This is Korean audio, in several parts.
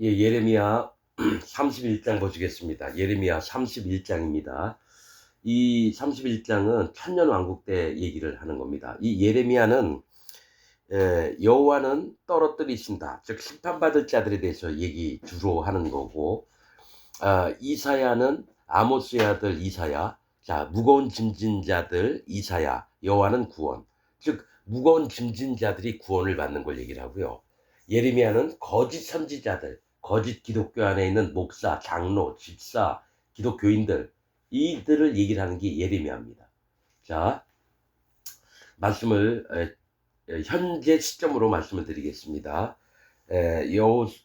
예, 예레미야 31장 보시겠습니다. 예레미야 31장입니다. 이 31장은 천년왕국 때 얘기를 하는 겁니다. 이 예레미야는 여호와는 떨어뜨리신다, 즉 심판받을 자들에 대해서 얘기 주로 하는 거고, 이사야는 아모스의 아들 이사야, 자 무거운 짐진 자들 이사야, 여호와는 구원, 즉 무거운 짐진 자들이 구원을 받는 걸 얘기를 하고요. 예레미야는 거짓 선지자들, 거짓 기독교 안에 있는 목사, 장로, 집사, 기독교인들, 이들을 얘기를 하는 게 예레미야입니다. 자, 말씀을 현재 시점으로 말씀을 드리겠습니다.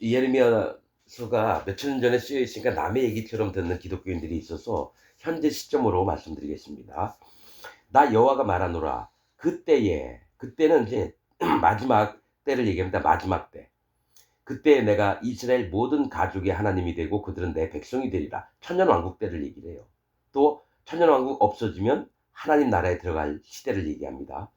예레미야서가 몇천 년 전에 쓰여 있으니까 남의 얘기처럼 듣는 기독교인들이 있어서 현재 시점으로 말씀드리겠습니다. 나 여호와가 말하노라. 그때는 이제 마지막 때를 얘기합니다. 마지막 때. 그때 내가 이스라엘 모든 가족의 하나님이 되고 그들은 내 백성이 되리라. 천년왕국 때를 얘기를 해요. 또 천년왕국 없어지면 하나님 나라에 들어갈 시대를 얘기합니다.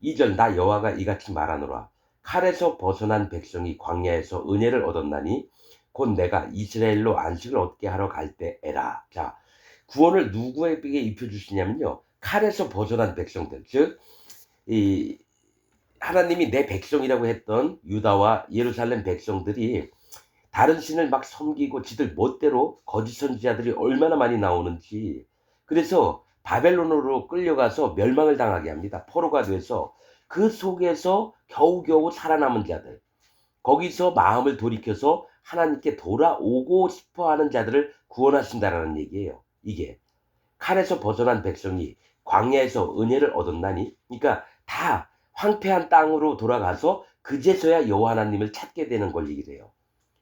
2절 나 여호와가 이같이 말하노라. 칼에서 벗어난 백성이 광야에서 은혜를 얻었나니 곧 내가 이스라엘로 안식을 얻게 하러 갈 때에라. 자, 구원을 누구에게 입혀주시냐면요, 칼에서 벗어난 백성들, 즉 이 하나님이 내 백성이라고 했던 유다와 예루살렘 백성들이 다른 신을 막 섬기고 지들 멋대로 거짓 선지자들이 얼마나 많이 나오는지, 그래서 바벨론으로 끌려가서 멸망을 당하게 합니다. 포로가 돼서 그 속에서 겨우겨우 살아남은 자들, 거기서 마음을 돌이켜서 하나님께 돌아오고 싶어하는 자들을 구원하신다라는 얘기예요. 이게 칼에서 벗어난 백성이 광야에서 은혜를 얻었나니, 그러니까 다 황폐한 땅으로 돌아가서 그제서야 여호와 하나님을 찾게 되는 걸 얘기를 해요.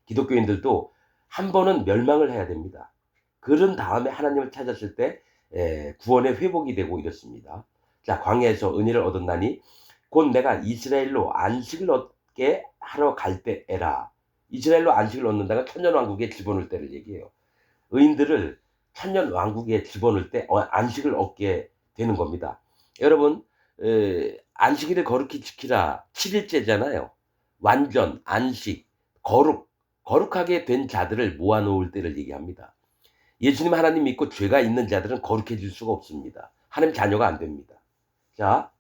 기독교인들도 한 번은 멸망을 해야 됩니다. 그런 다음에 하나님을 찾았을 때 구원의 회복이 되고 이렇습니다. 자, 광야에서 은혜를 얻었나니 곧 내가 이스라엘로 안식을 얻게 하러 갈 때에라. 이스라엘로 안식을 얻는다가 천년왕국에 집어넣을 때를 얘기해요. 의인들을 천년왕국에 집어넣을 때 안식을 얻게 되는 겁니다. 여러분, 안식일을 거룩히 지키라 7일째잖아요. 완전, 안식, 거룩하게 된 자들을 모아놓을 때를 얘기합니다. 예수님 하나님 믿고 죄가 있는 자들은 거룩해질 수가 없습니다. 하나님 자녀가 안 됩니다. 자,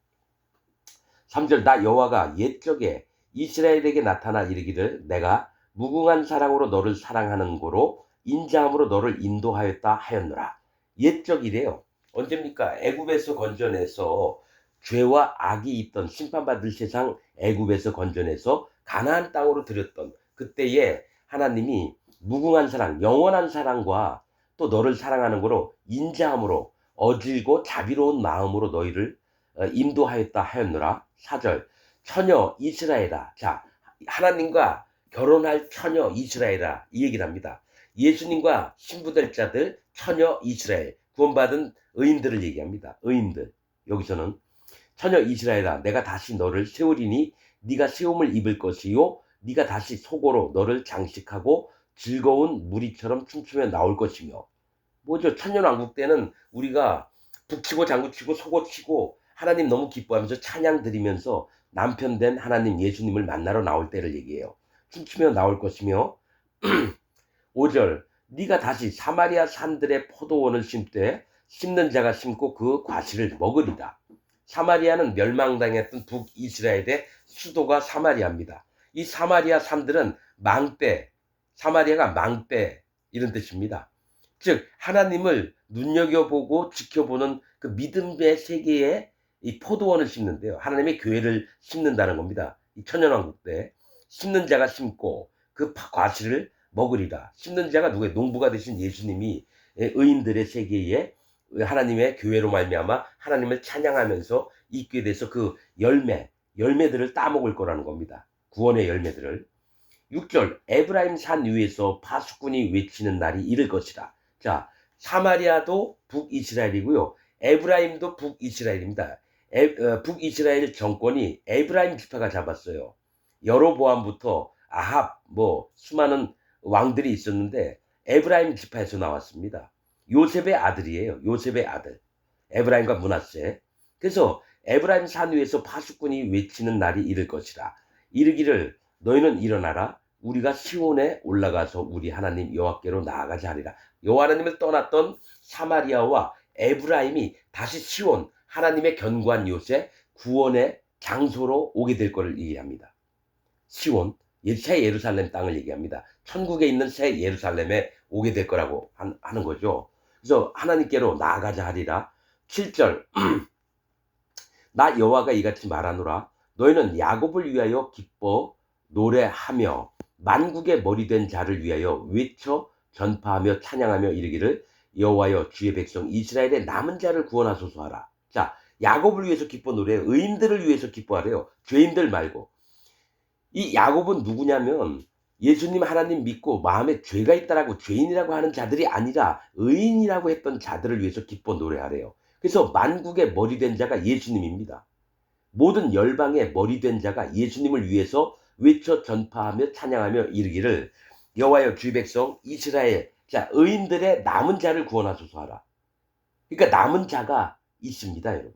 3절 나 여호와가 옛적에 이스라엘에게 나타나 이르기를 내가 무궁한 사랑으로 너를 사랑하는 고로 인자함으로 너를 인도하였다 하였노라. 옛적이래요. 언제입니까? 애굽에서 건져내서 죄와 악이 있던 심판받을 세상 애굽에서 건져내서 가나안 땅으로 들였던 그때에 하나님이 무궁한 사랑, 영원한 사랑과 또 너를 사랑하는 거로 인자함으로 어질고 자비로운 마음으로 너희를 인도하였다 하였노라. 4절 처녀 이스라엘아. 자, 하나님과 결혼할 처녀 이스라엘아, 이 얘기를 합니다. 예수님과 신부될 자들 처녀 이스라엘, 구원받은 의인들을 얘기합니다. 의인들. 여기서는 처녀 이스라엘아, 내가 다시 너를 세우리니 네가 세움을 입을 것이요 네가 다시 속으로 너를 장식하고 즐거운 무리처럼 춤추며 나올 것이며. 뭐죠? 천년왕국 때는 우리가 북치고 장구치고 속옷치고 하나님 너무 기뻐하면서 찬양 드리면서 남편 된 하나님 예수님을 만나러 나올 때를 얘기해요. 춤추며 나올 것이며 5절 네가 다시 사마리아 산들의 포도원을 심되 심는 자가 심고 그 과실을 먹으리다. 사마리아는 멸망당했던 북이스라엘의 수도가 사마리아입니다. 이 사마리아 산들은 망대, 사마리아가 망대 이런 뜻입니다. 즉 하나님을 눈여겨보고 지켜보는 그 믿음의 세계에 이 포도원을 심는데요. 하나님의 교회를 심는다는 겁니다. 이 천년왕국 때 심는 자가 심고 그 과실을 먹으리라. 심는 자가 누구예요? 농부가 되신 예수님이 의인들의 세계에 하나님의 교회로 말미암아 하나님을 찬양하면서 있게 돼서 그 열매들을 따먹을 거라는 겁니다. 구원의 열매들을. 6절 에브라임 산 위에서 파수꾼이 외치는 날이 이를 것이라. 자, 사마리아도 북이스라엘이고요. 에브라임도 북이스라엘입니다. 북이스라엘 정권이 에브라임 지파가 잡았어요. 여로보암부터 아합, 수많은 왕들이 있었는데 에브라임 지파에서 나왔습니다. 요셉의 아들이에요. 요셉의 아들. 에브라임과 므낫세. 그래서 에브라임 산 위에서 파수꾼이 외치는 날이 이를 것이라. 이르기를 너희는 일어나라. 우리가 시온에 올라가서 우리 하나님 여호와께로 나아가자 하리라. 여호와 하나님을 떠났던 사마리아와 에브라임이 다시 시온, 하나님의 견고한 요새, 구원의 장소로 오게 될 것을 얘기합니다. 시온, 새 예루살렘 땅을 얘기합니다. 천국에 있는 새 예루살렘에 오게 될 거라고 하는 거죠. 그래서 하나님께로 나아가자 하리라. 7절 나 여호와가 이같이 말하노라. 너희는 야곱을 위하여 기뻐 노래하며 만국의 머리된 자를 위하여 외쳐 전파하며 찬양하며 이르기를 여호와여 주의 백성 이스라엘의 남은 자를 구원하소서 하라. 자, 야곱을 위해서 기뻐 노래해요. 의인들을 위해서 기뻐하래요. 죄인들 말고. 이 야곱은 누구냐면 예수님 하나님 믿고 마음에 죄가 있다라고 죄인이라고 하는 자들이 아니라 의인이라고 했던 자들을 위해서 기뻐 노래하래요. 그래서 만국의 머리된 자가 예수님입니다. 모든 열방의 머리된 자가 예수님을 위해서 외쳐 전파하며 찬양하며 이르기를 여호와여 주의 백성 이스라엘 자 의인들의 남은 자를 구원하소서 하라. 그러니까 남은 자가 있습니다, 여러분.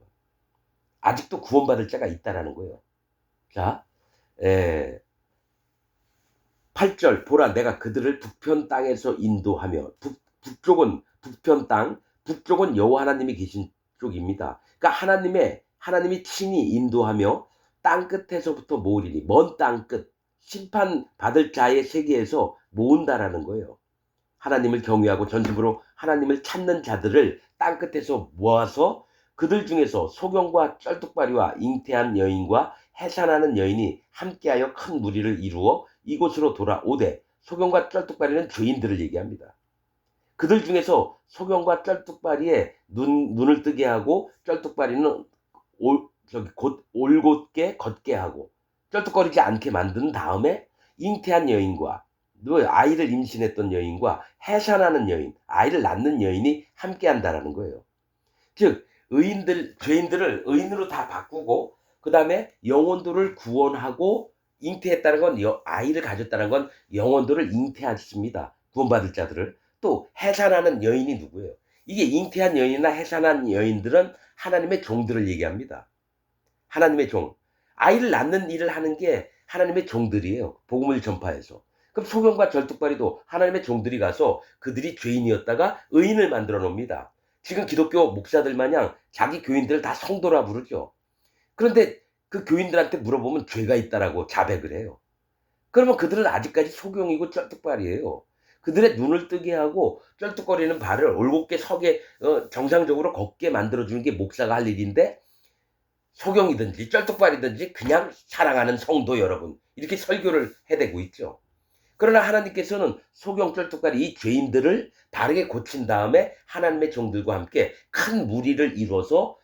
아직도 구원받을 자가 있다라는 거예요. 자, 8절 보라 내가 그들을 북편 땅에서 인도하며 북쪽은 북편 땅, 북쪽은 여호와 하나님이 계신 쪽입니다. 그러니까 하나님이 친히 인도하며 땅 끝에서부터 모으리니 먼 땅 끝, 심판 받을 자의 세계에서 모은다라는 거예요. 하나님을 경외하고 전심으로 하나님을 찾는 자들을 땅 끝에서 모아서 그들 중에서 소경과 쩔뚝발이와 잉태한 여인과 해산하는 여인이 함께하여 큰 무리를 이루어 이곳으로 돌아오되 소경과 쩔뚝발이는 죄인들을 얘기합니다. 그들 중에서 소경과 쩔뚝발이의 눈을 뜨게 하고 쩔뚝발이는 곧 올곧게 걷게 하고 쩔뚝거리지 않게 만든 다음에 잉태한 여인과 아이를 임신했던 여인과 해산하는 여인, 아이를 낳는 여인이 함께한다라는 거예요. 즉 죄인들을 의인으로 다 바꾸고 그 다음에 영혼들을 구원하고 잉태했다는 건 아이를 가졌다는 건 영혼들을 잉태했습니다. 구원받을 자들을. 또 해산하는 여인이 누구예요? 이게 잉태한 여인이나 해산한 여인들은 하나님의 종들을 얘기합니다. 하나님의 종. 아이를 낳는 일을 하는 게 하나님의 종들이에요. 복음을 전파해서. 그럼 소경과 절뚝발이도 하나님의 종들이 가서 그들이 죄인이었다가 의인을 만들어 놓습니다. 지금 기독교 목사들 마냥 자기 교인들을 다 성도라 부르죠. 그런데 그 교인들한테 물어보면 죄가 있다라고 자백을 해요. 그러면 그들은 아직까지 소경이고 쩔뚝발이에요. 그들의 눈을 뜨게 하고 쩔뚝거리는 발을 올곧게 서게 정상적으로 걷게 만들어주는 게 목사가 할 일인데 소경이든지 쩔뚝발이든지 그냥 사랑하는 성도 여러분 이렇게 설교를 해대고 있죠. 그러나 하나님께서는 소경 쩔뚝발이 이 죄인들을 바르게 고친 다음에 하나님의 종들과 함께 큰 무리를 이루어서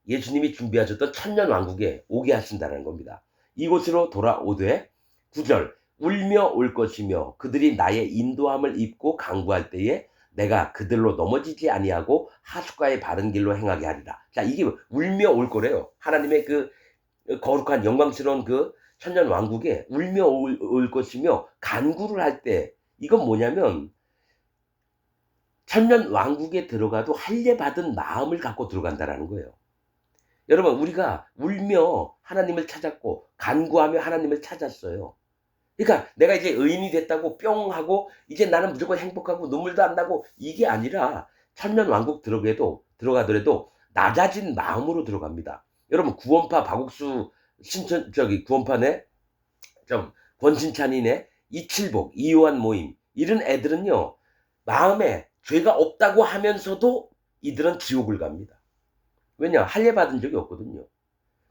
예수님이 준비하셨던 천년왕국에 오게 하신다는 겁니다. 이곳으로 돌아오되 9절 울며 올 것이며 그들이 나의 인도함을 입고 강구할 때에 내가 그들로 넘어지지 아니하고 하숫가의 바른 길로 행하게 하리라. 자, 이게 울며 올 거래요. 하나님의 그 거룩한 영광스러운 그 천년 왕국에 울며 올 것이며 간구를 할 때 이건 뭐냐면 천년 왕국에 들어가도 할례 받은 마음을 갖고 들어간다라는 거예요. 여러분 우리가 울며 하나님을 찾았고 간구하며 하나님을 찾았어요. 그러니까 내가 이제 의인이 됐다고 뿅 하고 이제 나는 무조건 행복하고 눈물도 안 나고 이게 아니라 천년 왕국 들어가더라도 낮아진 마음으로 들어갑니다. 여러분 구원파 박옥수 구원파네 권신찬이네 이칠복 이요한 모임 이런 애들은요 마음에 죄가 없다고 하면서도 이들은 지옥을 갑니다. 왜냐? 할례 받은 적이 없거든요.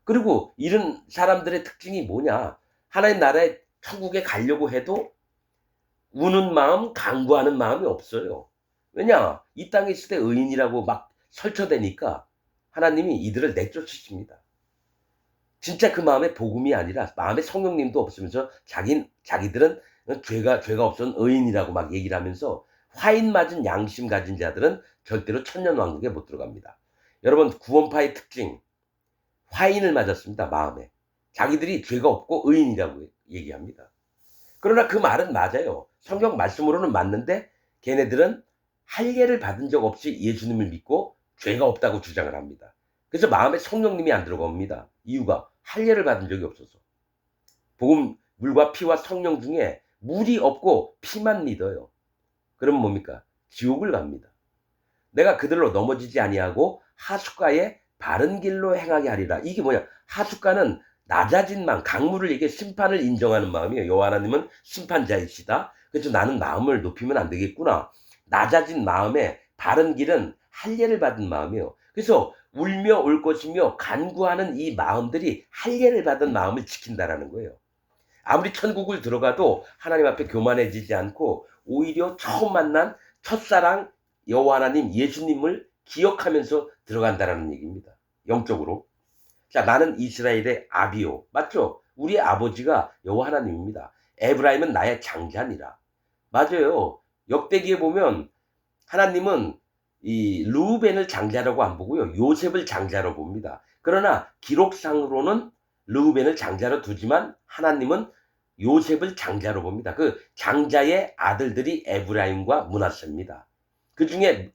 그리고 이런 사람들의 특징이 뭐냐? 하나님 나라에 천국에 가려고 해도 우는 마음, 간구하는 마음이 없어요. 왜냐? 이 땅에 있을 때 의인이라고 막 설쳐대니까 하나님이 이들을 내쫓으십니다. 진짜 그 마음에 복음이 아니라 마음에 성령님도 없으면서 자기들은 죄가 없어서 의인이라고 막 얘기를 하면서 화인 맞은 양심 가진 자들은 절대로 천년왕국에 못 들어갑니다. 여러분 구원파의 특징 화인을 맞았습니다. 마음에. 자기들이 죄가 없고 의인이라고 얘기합니다. 그러나 그 말은 맞아요. 성경 말씀으로는 맞는데 걔네들은 할례를 받은 적 없이 예수님을 믿고 죄가 없다고 주장을 합니다. 그래서 마음에 성령님이 안 들어갑니다. 이유가 할례를 받은 적이 없어서. 복음 물과 피와 성령 중에 물이 없고 피만 믿어요. 그러면 뭡니까? 지옥을 갑니다. 내가 그들로 넘어지지 아니하고 하숫가에 바른 길로 행하게 하리라. 이게 뭐냐? 하숫가는 낮아진 마음, 강물을 이게 심판을 인정하는 마음이에요. 여호와 하나님은 심판자이시다. 그래서 나는 마음을 높이면 안 되겠구나. 낮아진 마음에 바른 길은 할례를 받은 마음이에요. 그래서 울며 올 것이며 간구하는 이 마음들이 할례를 받은 마음을 지킨다라는 거예요. 아무리 천국을 들어가도 하나님 앞에 교만해지지 않고 오히려 처음 만난 첫사랑 여호와 하나님 예수님을 기억하면서 들어간다라는 얘기입니다. 영적으로. 자, 나는 이스라엘의 아비요. 맞죠? 우리의 아버지가 여호와 하나님입니다. 에브라임은 나의 장자니라. 맞아요. 역대기에 보면 하나님은 이 르우벤을 장자라고 안 보고요. 요셉을 장자로 봅니다. 그러나 기록상으로는 르우벤을 장자로 두지만 하나님은 요셉을 장자로 봅니다. 그 장자의 아들들이 에브라임과 므낫세입니다. 그 중에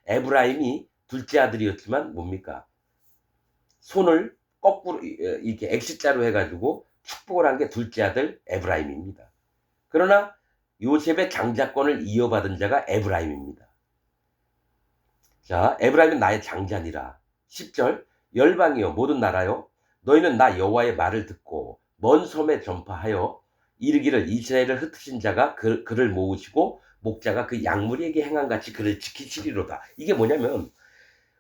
에브라임이 둘째 아들이었지만 뭡니까? 손을 거꾸로 이렇게 X자로 해가지고 축복을 한 게 둘째 아들 에브라임입니다. 그러나 요셉의 장자권을 이어받은 자가 에브라임입니다. 자, 에브라임은 나의 장자니라. 10절 열방이여 모든 나라여 너희는 나 여호와의 말을 듣고 먼 섬에 전파하여 이르기를 이스라엘을 흩으신 자가 그를 모으시고 목자가 그 양무리에게 행한같이 그를 지키시리로다. 이게 뭐냐면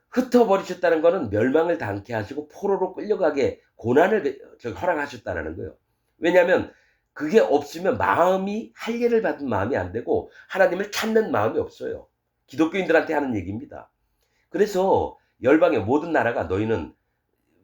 흩어버리셨다는 거는 멸망을 당케 하시고 포로로 끌려가게 고난을 허락하셨다는 거예요. 왜냐하면 그게 없으면 마음이 할례를 받은 마음이 안 되고 하나님을 찾는 마음이 없어요. 기독교인들한테 하는 얘기입니다. 그래서 열방의 모든 나라가 너희는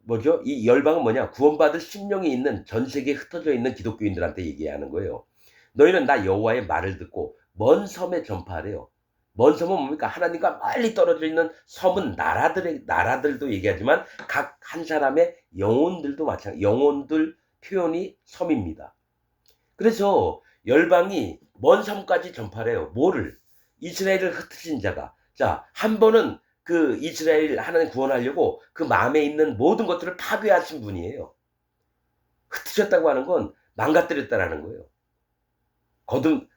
뭐죠? 이 열방은 뭐냐? 구원받을 심령이 있는 전 세계에 흩어져 있는 기독교인들한테 얘기하는 거예요. 너희는 나 여호와의 말을 듣고 먼 섬에 전파하래요. 먼 섬은 뭡니까? 하나님과 멀리 떨어져 있는 섬은 나라들도 얘기하지만 각 한 사람의 영혼들도 마찬가지. 영혼들 표현이 섬입니다. 그래서 열방이 먼 섬까지 전파해요. 뭐를? 이스라엘을 흩으신 자가. 자, 한 번은 그 이스라엘 하나님 구원하려고 그 마음에 있는 모든 것들을 파괴하신 분이에요. 흩으셨다고 하는 건 망가뜨렸다라는 거예요.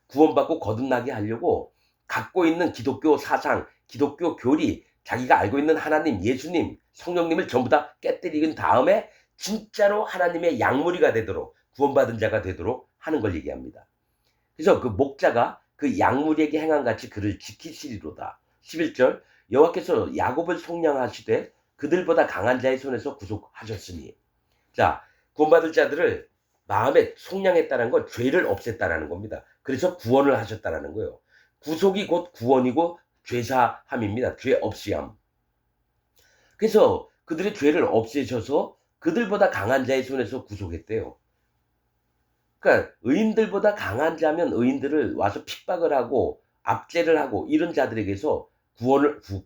구원받고 거듭나게 하려고 갖고 있는 기독교 사상, 기독교 교리, 자기가 알고 있는 하나님, 예수님, 성령님을 전부 다 깨뜨린 다음에 진짜로 하나님의 양무리가 되도록 구원받은 자가 되도록 하는 걸 얘기합니다. 그래서 그 목자가 그 양무리에게 행한같이 그를 지키시리로다. 11절 여호와께서 야곱을 속량하시되 그들보다 강한 자의 손에서 구속하셨으니. 자, 구원받을 자들을 마음에 속량했다는 건 죄를 없앴다라는 겁니다. 그래서 구원을 하셨다라는 거예요. 구속이 곧 구원이고 죄사함입니다. 죄 없이함. 그래서 그들의 죄를 없애셔서 그들보다 강한 자의 손에서 구속했대요. 그러니까 의인들보다 강한 자면 의인들을 와서 핍박을 하고 압제를 하고 이런 자들에게서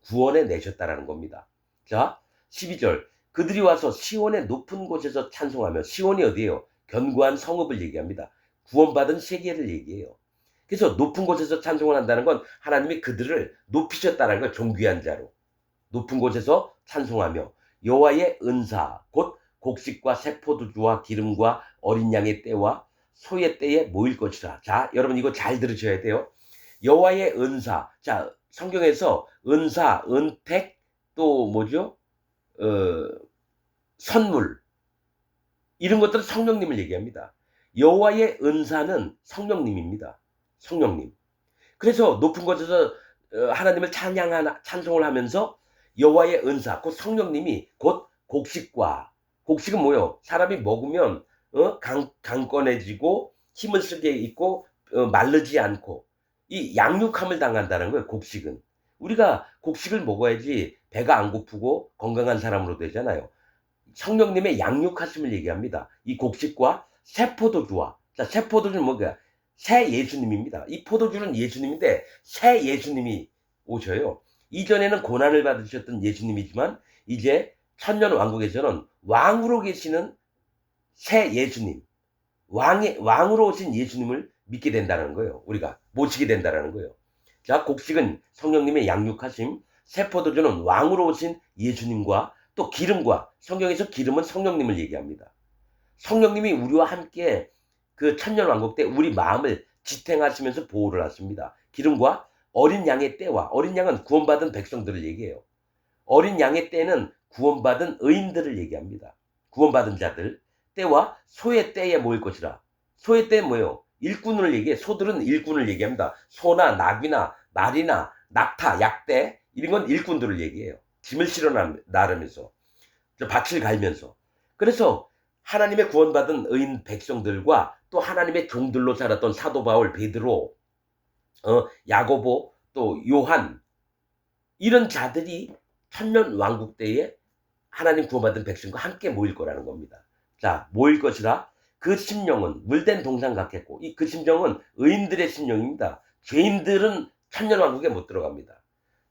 구원해 내셨다라는 겁니다. 자, 12절 그들이 와서 시온의 높은 곳에서 찬송하며, 시온이 어디예요? 견고한 성읍을 얘기합니다. 구원받은 세계를 얘기해요. 그래서 높은 곳에서 찬송을 한다는 건 하나님이 그들을 높이셨다는 걸, 존귀한 자로 높은 곳에서 찬송하며 여호와의 은사 곧 곡식과 새 포도주와 기름과 어린 양의 때와 소의 때에 모일 것이라. 자, 여러분 이거 잘 들으셔야 돼요. 여호와의 은사. 자, 성경에서 은사, 은택, 또 뭐죠? 선물, 이런 것들은 성령님을 얘기합니다. 여호와의 은사는 성령님입니다. 성령님. 그래서 높은 곳에서 하나님을 찬송을 하면서 여호와의 은사, 곧 성령님이 곧 곡식은 뭐예요? 사람이 먹으면 강건해지고 힘을 쓰게 있고 마르지 않고 이 양육함을 당한다는 거예요. 곡식은. 우리가 곡식을 먹어야지 배가 안 고프고 건강한 사람으로 되잖아요. 성령님의 양육하심을 얘기합니다. 이 곡식과 새 포도주와. 자, 새 포도주는 뭐야? 새 예수님입니다. 이 포도주는 예수님인데 새 예수님이 오셔요. 이전에는 고난을 받으셨던 예수님이지만 이제 천년 왕국에서는 왕으로 계시는 새 예수님, 왕으로 오신 예수님을 믿게 된다는 거예요. 우리가 모시게 된다는 거예요. 자, 곡식은 성령님의 양육하심, 새 포도주는 왕으로 오신 예수님과 또 기름과, 성경에서 기름은 성령님을 얘기합니다. 성령님이 우리와 함께 그 천년왕국 때 우리 마음을 지탱하시면서 보호를 하십니다. 기름과 어린 양의 때와, 어린 양은 구원받은 백성들을 얘기해요. 어린 양의 때는 구원받은 의인들을 얘기합니다. 구원받은 자들. 때와 소의 때에 모일 것이라. 소의 때는 뭐예요? 일꾼을 얘기해. 소들은 일꾼을 얘기합니다. 소나 나귀나 말이나 낙타, 약대 이런 건 일꾼들을 얘기해요. 짐을 실어 나르면서 밭을 갈면서. 그래서 하나님의 구원받은 의인 백성들과 또 하나님의 종들로 살았던 사도 바울, 베드로, 야고보, 또 요한 이런 자들이 천년 왕국 때에 하나님 구원받은 백성과 함께 모일 거라는 겁니다. 자, 모일 것이라 그 심령은 물된 동상 같겠고, 그 심령은 의인들의 심령입니다. 죄인들은 천년 왕국에 못 들어갑니다.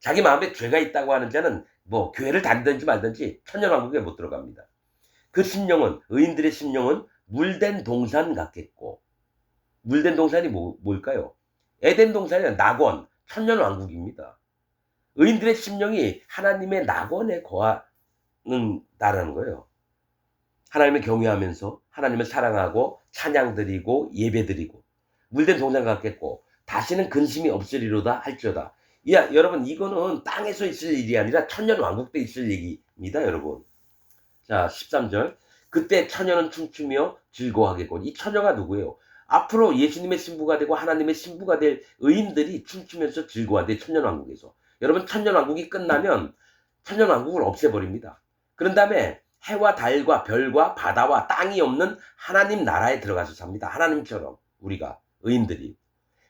자기 마음에 죄가 있다고 하는 자는 뭐 교회를 다니든지 말든지 천년 왕국에 못 들어갑니다. 그 심령은, 의인들의 심령은 물된 동산 같겠고, 물된 동산이 뭘까요? 에덴 동산이 낙원, 천년 왕국입니다. 의인들의 심령이 하나님의 낙원에 거하는다라는 거예요. 하나님을 경외하면서 하나님을 사랑하고 찬양 드리고 예배 드리고 물된 동산 같겠고 다시는 근심이 없으리로다 할지어다. 야, 여러분 이거는 땅에서 있을 일이 아니라 천년 왕국 때 있을 얘기입니다, 여러분. 자, 13절. 그때 처녀는 춤추며 즐거워하겠고. 이 처녀가 누구예요? 앞으로 예수님의 신부가 되고 하나님의 신부가 될 의인들이 춤추면서 즐거워한대, 천년 왕국에서. 여러분, 천년 왕국이 끝나면 천년 왕국을 없애버립니다. 그런 다음에 해와 달과 별과 바다와 땅이 없는 하나님 나라에 들어가서 삽니다. 하나님처럼 우리가 의인들이.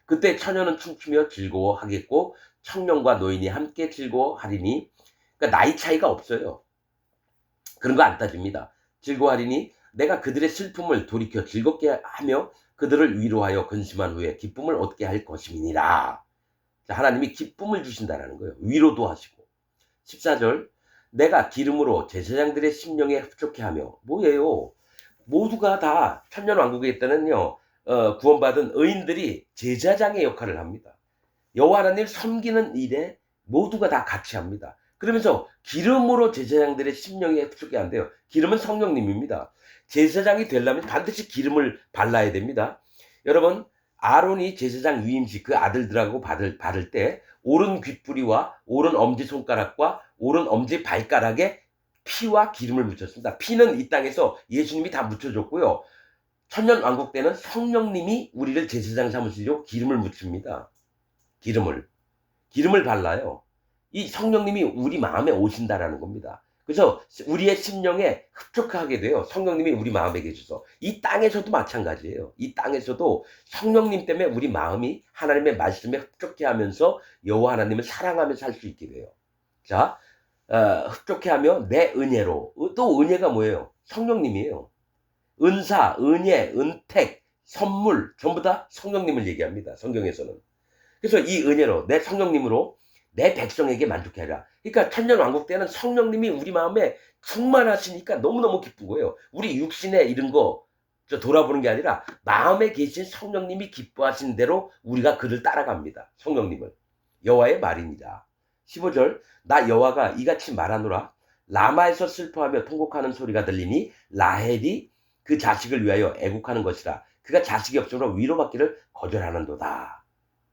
그때 처녀는 춤추며 즐거워하겠고 청년과 노인이 함께 즐거워하리니. 그러니까 나이 차이가 없어요. 그런 거 안 따집니다. 즐거워하리니 내가 그들의 슬픔을 돌이켜 즐겁게 하며 그들을 위로하여 근심한 후에 기쁨을 얻게 할 것임이니라. 하나님이 기쁨을 주신다는 거예요. 위로도 하시고. 14절. 내가 기름으로 제사장들의 심령에 흡족해 하며. 뭐예요? 모두가 다 천년왕국에 있다는요, 구원받은 의인들이 제사장의 역할을 합니다. 여호와 하나님 섬기는 일에 모두가 다 같이 합니다. 그러면서 기름으로 제사장들의 심령에 흡족해 한대요. 기름은 성령님입니다. 제사장이 되려면 반드시 기름을 발라야 됩니다. 여러분, 아론이 제사장 위임식 그 아들들하고 바를 때 오른 귓뿌리와 오른 엄지손가락과 오른 엄지 발가락에 피와 기름을 묻혔습니다. 피는 이 땅에서 예수님이 다 묻혀줬고요. 천년왕국 때는 성령님이 우리를 제사장 삼으시려고 기름을 묻힙니다. 기름을 발라요. 이 성령님이 우리 마음에 오신다라는 겁니다. 그래서 우리의 심령에 흡족하게 돼요. 성령님이 우리 마음에 계셔서. 이 땅에서도 마찬가지예요. 이 땅에서도 성령님 때문에 우리 마음이 하나님의 말씀에 흡족해 하면서 여호와 하나님을 사랑하며 살 수 있게 돼요. 자, 흡족해 하며 내 은혜로. 또 은혜가 뭐예요? 성령님이에요. 은사, 은혜, 은택, 선물 전부 다 성령님을 얘기합니다. 성경에서는. 그래서 이 은혜로 내 성령님으로 내 백성에게 만족해라. 그러니까 천년왕국 때는 성령님이 우리 마음에 충만하시니까 너무너무 기쁜 거예요. 우리 육신에 이런 거 돌아보는 게 아니라 마음에 계신 성령님이 기뻐하신 대로 우리가 그를 따라갑니다. 성령님을. 여호와의 말입니다. 15절. 나 여호와가 이같이 말하노라. 라마에서 슬퍼하며 통곡하는 소리가 들리니 라헬이 그 자식을 위하여 애국하는 것이라. 그가 자식이 없으므로 위로받기를 거절하는도다.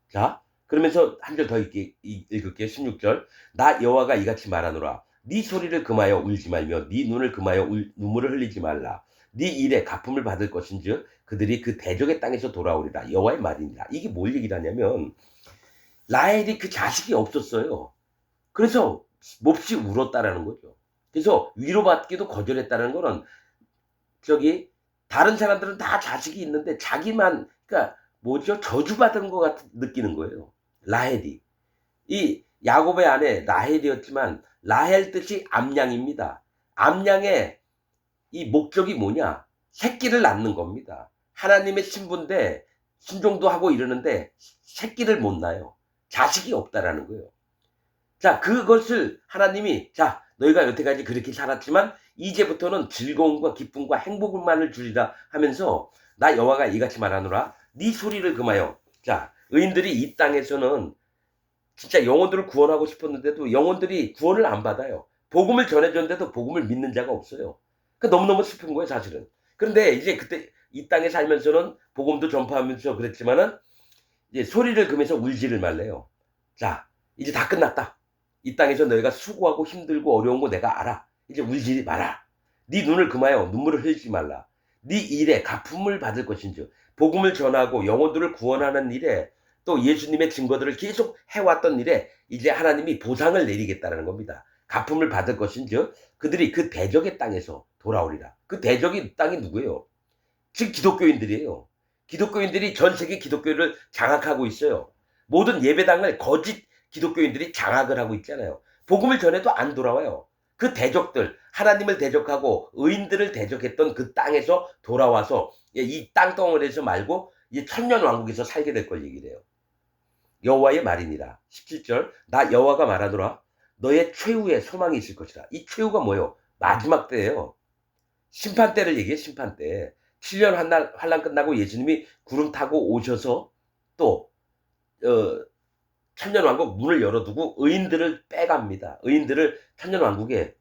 자, 그러면서 한 절 더 읽을게요. 16절. 나 여호와가 이같이 말하노라. 네 소리를 금하여 울지 말며 네 눈을 금하여 눈물을 흘리지 말라. 네 일에 갚음을 받을 것인즉 그들이 그 대적의 땅에서 돌아오리라. 여호와의 말이니라. 이게 뭘 얘기를 하냐면 라헬이 그 자식이 없었어요. 그래서 몹시 울었다라는 거죠. 그래서 위로받기도 거절했다는 거는 다른 사람들은 다 자식이 있는데 자기만 그러니까 뭐죠? 저주받은 것 같은 느끼는 거예요. 라헬이. 이 야곱의 아내 라헬이었지만 라헬 뜻이 암양입니다. 암양의 이 목적이 뭐냐? 새끼를 낳는 겁니다. 하나님의 신부인데 순종도 하고 이러는데 새끼를 못 낳아요. 자식이 없다라는 거예요. 자, 그것을 하나님이 자, 너희가 여태까지 그렇게 살았지만 이제부터는 즐거움과 기쁨과 행복만을 주리라 하면서 나 여호와가 이같이 말하노라. 네 소리를 금하여. 자, 의인들이 이 땅에서는 진짜 영혼들을 구원하고 싶었는데도 영혼들이 구원을 안 받아요. 복음을 전해줬는데도 복음을 믿는 자가 없어요. 그러니까 너무너무 슬픈 거예요, 사실은. 그런데 이제 그때 이 땅에 살면서는 복음도 전파하면서 그랬지만은 이제 소리를 그면서 울지를 말래요. 자, 이제 다 끝났다. 이 땅에서 너희가 수고하고 힘들고 어려운 거 내가 알아. 이제 울지 마라. 네 눈을 금하여 눈물을 흘리지 말라. 네 일에 갚음을 받을 것인즉 복음을 전하고 영혼들을 구원하는 일에 또 예수님의 증거들을 계속 해왔던 일에 이제 하나님이 보상을 내리겠다는 겁니다. 갚음을 받을 것인즉 그들이 그 대적의 땅에서 돌아오리라. 그 대적의 땅이 누구예요? 즉 기독교인들이에요. 기독교인들이 전 세계 기독교를 장악하고 있어요. 모든 예배당을 거짓 기독교인들이 장악을 하고 있잖아요. 복음을 전해도 안 돌아와요. 그 대적들, 하나님을 대적하고 의인들을 대적했던 그 땅에서 돌아와서 이 땅덩어리에서 말고 이 천년왕국에서 살게 될 걸 얘기를 해요. 여호와의 말이니라. 17절 나 여호와가 말하노라. 너의 최후의 소망이 있을 것이라. 이 최후가 뭐예요? 마지막 때예요. 심판 때를 얘기해. 심판 때. 7년 환란 끝나고 예수님이 구름 타고 오셔서 또 천년왕국 문을 열어두고 의인들을 빼갑니다. 의인들을 천년왕국에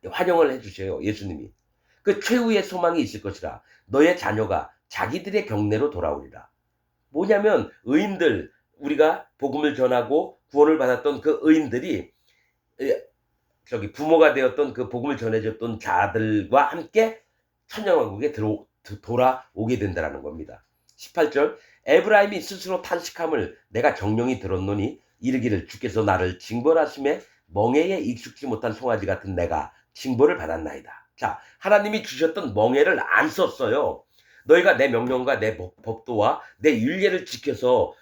환영을 해주셔요. 예수님이. 그 최후의 소망이 있을 것이라. 너의 자녀가 자기들의 경내로 돌아오리라. 뭐냐면 의인들, 우리가 복음을 전하고 구원을 받았던 그 의인들이 부모가 되었던 그 복음을 전해줬던 자들과 함께 천년왕국에 돌아오게 된다는 겁니다. 18절 에브라임이 스스로 탄식함을 내가 정령이 들었노니 이르기를 주께서 나를 징벌하심에 멍에에 익숙지 못한 송아지 같은 내가 징벌을 받았나이다. 자, 하나님이 주셨던 멍에를 안 썼어요. 너희가 내 명령과 내 법도와 내 율례를 지켜서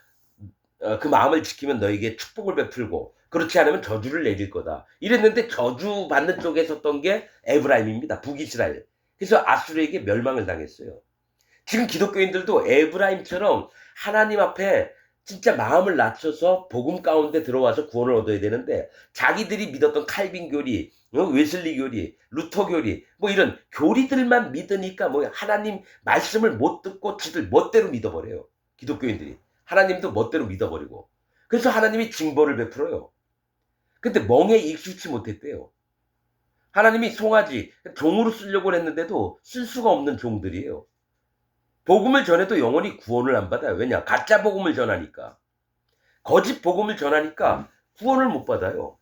그 마음을 지키면 너에게 축복을 베풀고 그렇지 않으면 저주를 내릴 거다. 이랬는데 저주 받는 쪽에 섰던 게 에브라임입니다. 북이스라엘. 그래서 아수르에게 멸망을 당했어요. 지금 기독교인들도 에브라임처럼 하나님 앞에 진짜 마음을 낮춰서 복음 가운데 들어와서 구원을 얻어야 되는데 자기들이 믿었던 칼빈 교리, 웨슬리 교리, 루터 교리 뭐 이런 교리들만 믿으니까 뭐 하나님 말씀을 못 듣고 지들 멋대로 믿어버려요. 기독교인들이. 하나님도 멋대로 믿어버리고. 그래서 하나님이 징벌을 베풀어요. 근데 멍에 익숙치 못했대요. 하나님이 송아지, 종으로 쓰려고 했는데도 쓸 수가 없는 종들이에요. 복음을 전해도 영원히 구원을 안 받아요. 왜냐? 가짜 복음을 전하니까. 거짓 복음을 전하니까 구원을 못 받아요.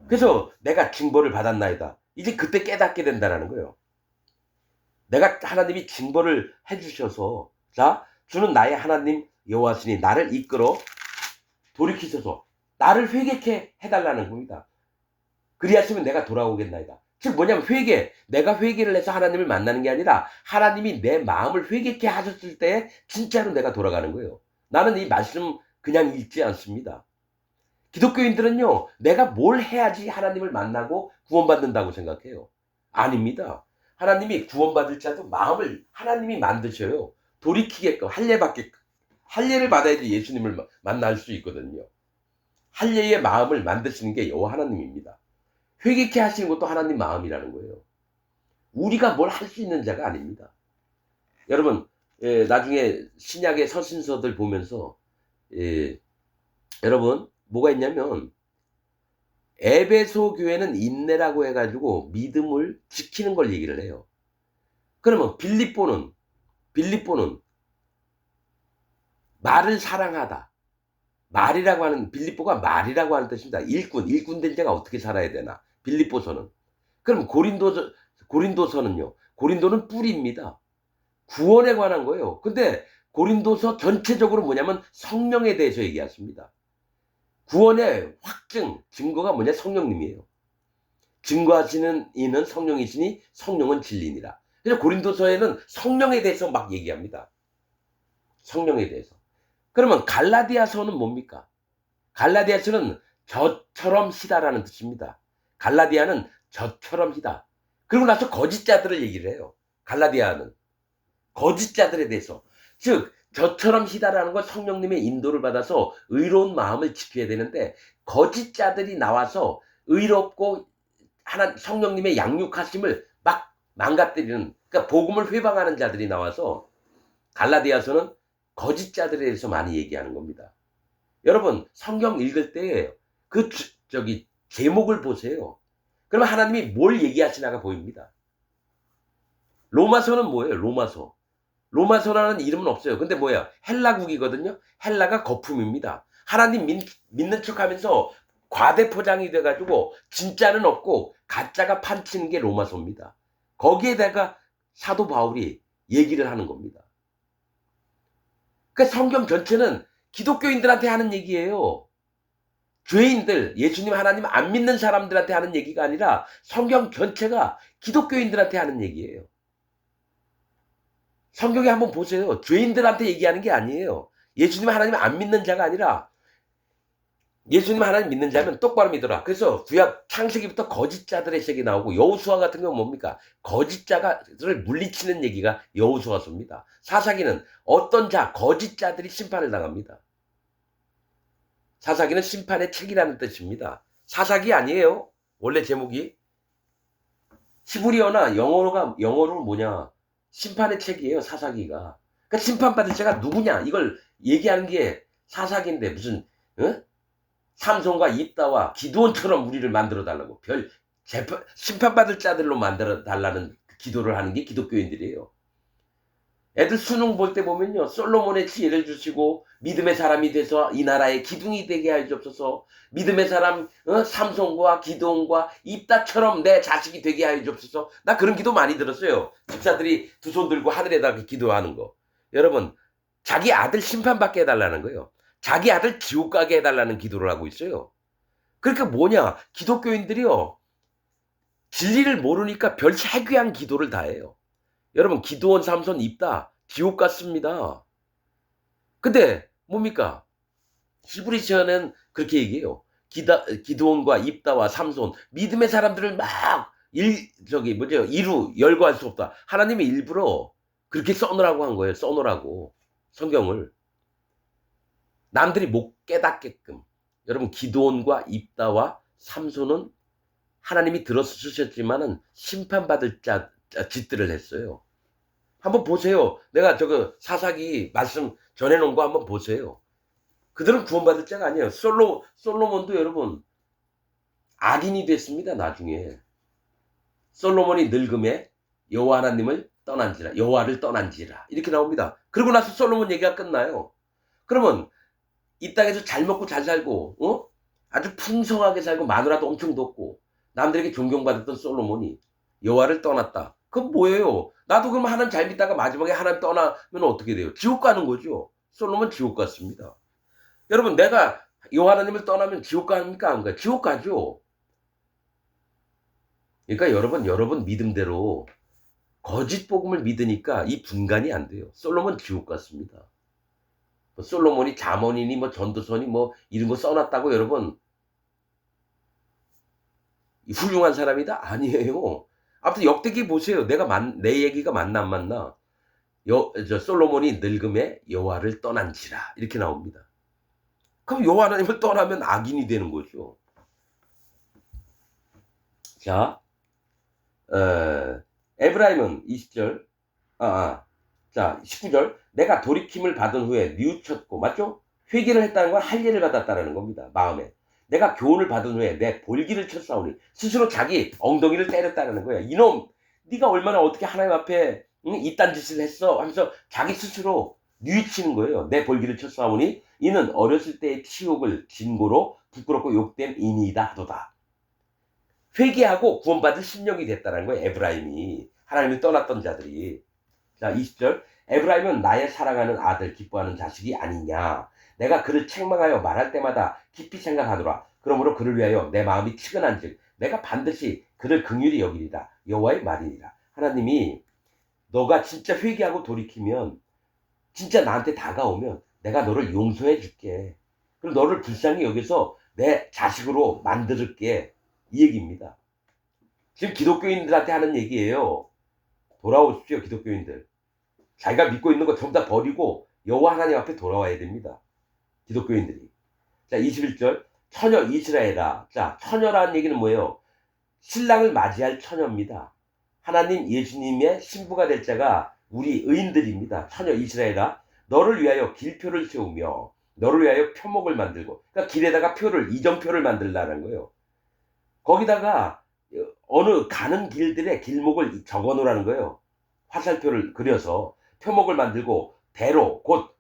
그래서 내가 징벌을 받았나이다. 이제 그때 깨닫게 된다는 거예요. 내가 하나님이 징벌을 해주셔서 자, 주는 나의 하나님 여호와시니 나를 이끌어 돌이키셔서 나를 회개케 해달라는 겁니다. 그리하시면 내가 돌아오겠나이다. 즉 뭐냐면 회개, 내가 회개를 해서 하나님을 만나는 게 아니라 하나님이 내 마음을 회개케 하셨을 때 진짜로 내가 돌아가는 거예요. 나는 이 말씀 그냥 읽지 않습니다. 기독교인들은요, 내가 뭘 해야지 하나님을 만나고 구원받는다고 생각해요. 아닙니다. 하나님이 구원받을 자도 마음을 하나님이 만드셔요. 돌이키게끔, 할례받게끔. 할례를 받아야지 예수님을 만날 수 있거든요. 할례의 마음을 만드시는 게 여호와 하나님입니다. 회개케 하시는 것도 하나님 마음이라는 거예요. 우리가 뭘 할 수 있는 자가 아닙니다. 여러분, 나중에 신약의 서신서들 보면서 여러분 뭐가 있냐면 에베소 교회는 인내라고 해가지고 믿음을 지키는 걸 얘기를 해요. 그러면 빌립보는 말을 사랑하다. 말이라고 하는, 빌립보가 말이라고 하는 뜻입니다. 일꾼 된 자가 어떻게 살아야 되나? 빌립보서는. 그럼 고린도서는요. 고린도는 뿌리입니다. 구원에 관한 거예요. 근데 고린도서 전체적으로 뭐냐면 성령에 대해서 얘기하십니다. 구원의 확증, 증거가 뭐냐? 성령님이에요. 증거하시는 이는 성령이시니 성령은 진리니라. 그래서 고린도서에는 성령에 대해서 막 얘기합니다. 성령에 대해서. 그러면 갈라디아서는 뭡니까? 갈라디아서는 저처럼 시다라는 뜻입니다. 갈라디아는 저처럼 시다. 그리고 나서 거짓자들을 얘기를 해요. 갈라디아는 거짓자들에 대해서. 즉 저처럼 시다라는 건 성령님의 인도를 받아서 의로운 마음을 지켜야 되는데 거짓자들이 나와서 의롭고 성령님의 양육하심을 막 망가뜨리는, 그러니까 복음을 회방하는 자들이 나와서 갈라디아서는 거짓자들에 대해서 많이 얘기하는 겁니다. 여러분 성경 읽을 때 그 제목을 보세요. 그러면 하나님이 뭘 얘기하시나가 보입니다. 로마서는 뭐예요? 로마서 로마서라는 이름은 없어요. 근데 뭐야? 헬라국이거든요. 헬라가 거품입니다. 하나님 믿는 척하면서 과대 포장이 돼가지고 진짜는 없고 가짜가 판치는 게 로마서입니다. 거기에다가 사도 바울이 얘기를 하는 겁니다. 그러니까 성경 전체는 기독교인들한테 하는 얘기예요. 죄인들, 예수님 하나님 안 믿는 사람들한테 하는 얘기가 아니라 성경 전체가 기독교인들한테 하는 얘기예요. 성경에 한번 보세요. 죄인들한테 얘기하는 게 아니에요. 예수님 하나님 안 믿는 자가 아니라 예수님 하나님 믿는 자면 똑바로 믿어라. 그래서 구약 창세기부터 거짓자들의 책이 나오고 여호수아 같은 경우는 뭡니까? 거짓자를 물리치는 얘기가 여호수아서입니다. 사사기는 어떤 자, 거짓자들이 심판을 당합니다. 사사기는 심판의 책이라는 뜻입니다. 사사기 아니에요. 원래 제목이. 히브리어나 영어로 뭐냐? 심판의 책이에요. 사사기가. 그러니까 심판받을 자가 누구냐? 이걸 얘기하는 게 사사기인데 무슨 삼손과 입다와 기드온처럼 우리를 만들어 달라고 심판받을 자들로 만들어 달라는 기도를 하는 게 기독교인들이에요. 애들 수능 볼 때 보면요. 솔로몬의 지혜를 주시고 믿음의 사람이 돼서 이 나라의 기둥이 되게 하여 주옵소서. 믿음의 사람 삼손과 기드온과 입다처럼 내 자식이 되게 하여 주옵소서. 나 그런 기도 많이 들었어요. 집사들이 두 손 들고 하늘에다가 기도하는 거. 여러분 자기 아들 심판받게 해달라는 거예요. 자기 아들 지옥 가게 해달라는 기도를 하고 있어요. 그러니까 뭐냐? 기독교인들이요. 진리를 모르니까 별 해괴한 기도를 다 해요. 여러분 기드온 삼손 입다 지옥 갔습니다. 근데 뭡니까? 히브리서는 그렇게 얘기해요. 기드온과 입다와 삼손 믿음의 사람들을 막 이루 열거할 수 없다. 하나님이 일부러 그렇게 써놓으라고 한 거예요. 써놓으라고 성경을 남들이 못 깨닫게끔. 여러분 기드온과 입다와 삼손은 하나님이 들어서 쓰셨지만은 심판받을 짓들을 했어요. 한번 보세요. 내가 사사기 말씀 전해놓은 거 한번 보세요. 그들은 구원받을 자가 아니에요. 솔로몬도 여러분 악인이 됐습니다. 나중에 솔로몬이 늙음에 여호와 하나님을 떠난지라, 여호와를 떠난지라 이렇게 나옵니다. 그러고 나서 솔로몬 얘기가 끝나요. 그러면 이 땅에서 잘 먹고 잘 살고 아주 풍성하게 살고 마누라도 엄청 뒀고 남들에게 존경받았던 솔로몬이 여호와를 떠났다. 그건 뭐예요? 나도 그럼 하나님 잘 믿다가 마지막에 하나님 떠나면 어떻게 돼요? 지옥 가는 거죠. 솔로몬 지옥 갔습니다. 여러분 내가 여호와 하나님을 떠나면 지옥 갑니까? 안 가요? 지옥 가죠. 그러니까 여러분 믿음대로 거짓 복음을 믿으니까 이 분간이 안 돼요. 솔로몬 지옥 갔습니다. 솔로몬이 잠언이니 전도서니 이런 거 써놨다고 여러분 훌륭한 사람이다? 아니에요. 아무튼 역대기 보세요. 내 얘기가 맞나 안 맞나? 솔로몬이 늙음에 여호와를 떠난지라 이렇게 나옵니다. 그럼 여호와 하나님을 떠나면 악인이 되는 거죠. 자, 에브라임은 20절, 자 19절 내가 돌이킴을 받은 후에 뉘우쳤고 맞죠? 회개를 했다는 건 할례를 받았다는 겁니다. 마음에. 내가 교훈을 받은 후에 내 볼기를 쳤사오니 스스로 자기 엉덩이를 때렸다는 거야. 이놈 네가 얼마나 어떻게 하나님 앞에 이딴 짓을 했어 하면서 자기 스스로 뉘우치는 거예요. 내 볼기를 쳤사오니 이는 어렸을 때의 치욕을 진고로 부끄럽고 욕된 인이다 하도다. 회개하고 구원받을 심령이 됐다는 거예요. 에브라임이 하나님을 떠났던 자들이. 자 20절 에브라임은 나의 사랑하는 아들 기뻐하는 자식이 아니냐. 내가 그를 책망하여 말할 때마다 깊이 생각하노라. 그러므로 그를 위하여 내 마음이 치근한즉 내가 반드시 그를 긍휼히 여기리라. 여호와의 말이니라. 하나님이 너가 진짜 회개하고 돌이키면 진짜 나한테 다가오면 내가 너를 용서해 줄게. 그럼 너를 불쌍히 여기서 내 자식으로 만들게. 이 얘기입니다. 지금 기독교인들한테 하는 얘기예요. 돌아오십시오 기독교인들. 자기가 믿고 있는 거 전부 다 버리고 여호와 하나님 앞에 돌아와야 됩니다. 기독교인들이. 자 21절 처녀 이스라엘아. 자 처녀라는 얘기는 뭐예요? 신랑을 맞이할 처녀입니다. 하나님 예수님의 신부가 될 자가 우리 의인들입니다. 처녀 이스라엘아 너를 위하여 길표를 세우며 너를 위하여 표목을 만들고 그러니까 길에다가 이정표를 만들라는 거예요. 거기다가 어느 가는 길들의 길목을 적어 놓으라는 거예요. 화살표를 그려서 표목을 만들고 대로 곧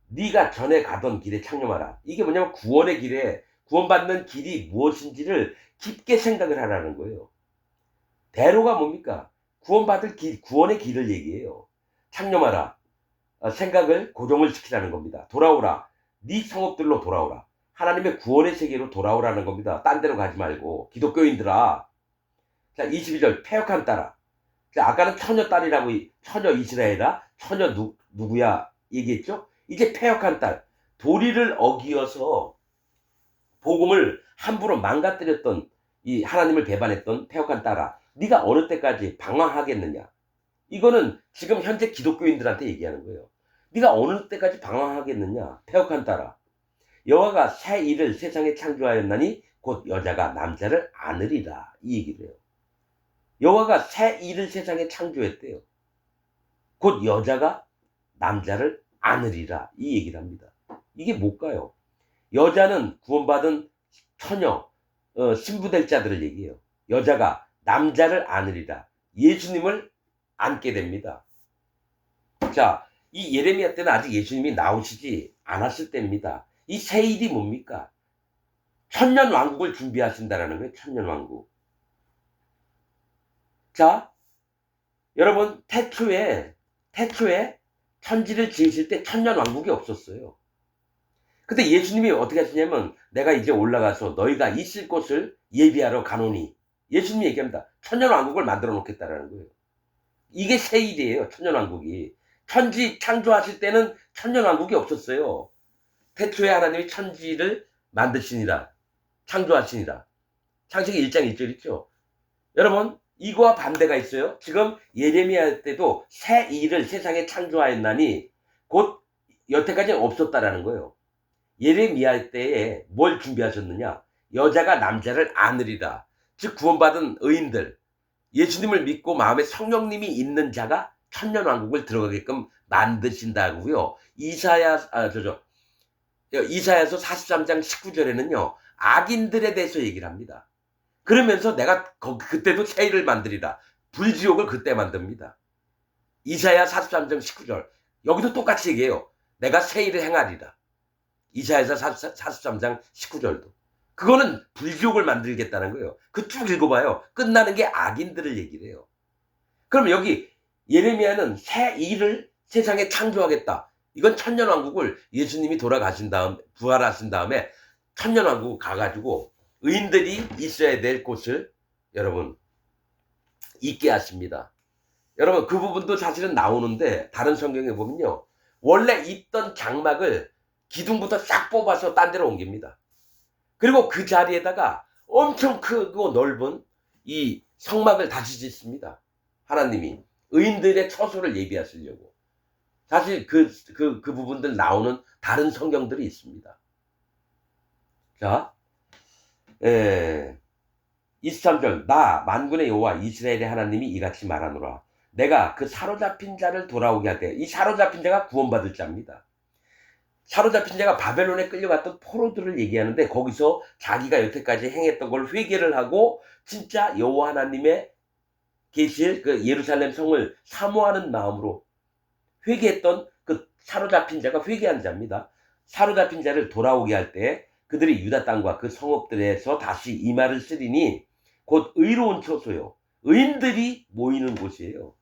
네가 전에 가던 길에 창념하라. 이게 뭐냐면 구원의 길에 구원받는 길이 무엇인지를 깊게 생각을 하라는 거예요. 대로가 뭡니까? 구원받을 길, 구원의 길을 얘기해요. 창념하라. 생각을 고정을 시키라는 겁니다. 돌아오라. 네 성읍들로 돌아오라. 하나님의 구원의 세계로 돌아오라는 겁니다. 딴 데로 가지 말고. 기독교인들아. 자, 22절 패역한 딸아. 자, 아까는 처녀 딸이라고 처녀 이스라엘아, 처녀 누구야 얘기했죠? 이제 패역한 딸, 도리를 어기어서 복음을 함부로 망가뜨렸던 이 하나님을 배반했던 패역한 딸아, 네가 어느 때까지 방황하겠느냐? 이거는 지금 현재 기독교인들한테 얘기하는 거예요. 네가 어느 때까지 방황하겠느냐? 패역한 딸아. 여호와가 새 일을 세상에 창조하였나니 곧 여자가 남자를 안으리라. 이 얘기를 해요. 여호와가 새 일을 세상에 창조했대요. 곧 여자가 남자를 안으리라. 이 얘기를 합니다. 이게 뭘까요? 여자는 구원받은 처녀, 신부될 자들을 얘기해요. 여자가 남자를 안으리라. 예수님을 안게 됩니다. 자, 이 예레미야 때는 아직 예수님이 나오시지 않았을 때입니다. 이 새 일이 뭡니까? 천년 왕국을 준비하신다라는 거예요. 천년 왕국. 자, 여러분 태초에 천지를 지으실 때 천년 왕국이 없었어요. 근데 예수님이 어떻게 하시냐면 내가 이제 올라가서 너희가 있을 곳을 예비하러 가노니 예수님이 얘기합니다. 천년 왕국을 만들어 놓겠다라는 거예요. 이게 새 일이에요. 천년 왕국이. 천지 창조하실 때는 천년 왕국이 없었어요. 태초에 하나님이 천지를 만드시니라. 창조하시니라. 창세기 1장 1절 있죠. 여러분 이거와 반대가 있어요. 지금 예레미야 때도 새 일을 세상에 창조하였나니 곧 여태까지는 없었다라는 거예요. 예레미야 때에 뭘 준비하셨느냐? 여자가 남자를 안으리라. 즉 구원받은 의인들, 예수님을 믿고 마음에 성령님이 있는 자가 천년왕국을 들어가게끔 만드신다고요. 이사야서 43장 19절에는요. 악인들에 대해서 얘기를 합니다. 그러면서 내가 그때도 새 일을 만들이라. 불지옥을 그때 만듭니다. 이사야 43장 19절. 여기도 똑같이 얘기해요. 내가 새 일을 행하리라. 이사야서 43장 19절도. 그거는 불지옥을 만들겠다는 거예요. 그 쭉 읽어봐요. 끝나는 게 악인들을 얘기를 해요. 그럼 여기 예레미야는 새 일을 세상에 창조하겠다. 이건 천년왕국을 예수님이 돌아가신 다음 부활하신 다음에 천년왕국 가가지고 의인들이 있어야 될 곳을 여러분 있게 하십니다. 여러분 그 부분도 사실은 나오는데 다른 성경에 보면요. 원래 있던 장막을 기둥부터 싹 뽑아서 딴 데로 옮깁니다. 그리고 그 자리에다가 엄청 크고 넓은 이 성막을 다시 짓습니다. 하나님이 의인들의 처소를 예비하시려고. 사실 그 부분들 나오는 다른 성경들이 있습니다. 자, 23절 나 만군의 여호와 이스라엘의 하나님이 이같이 말하노라. 내가 그 사로잡힌 자를 돌아오게 할 때 이 사로잡힌 자가 구원받을 자입니다. 사로잡힌 자가 바벨론에 끌려갔던 포로들을 얘기하는데 거기서 자기가 여태까지 행했던 걸 회개를 하고 진짜 여호와 하나님의 계실 그 예루살렘 성을 사모하는 마음으로 회개했던 그 사로잡힌 자가 회개한 자입니다. 사로잡힌 자를 돌아오게 할 때 그들이 유다 땅과 그 성읍들에서 다시 이 말을 쓰리니 곧 의로운 처소요. 의인들이 모이는 곳이에요.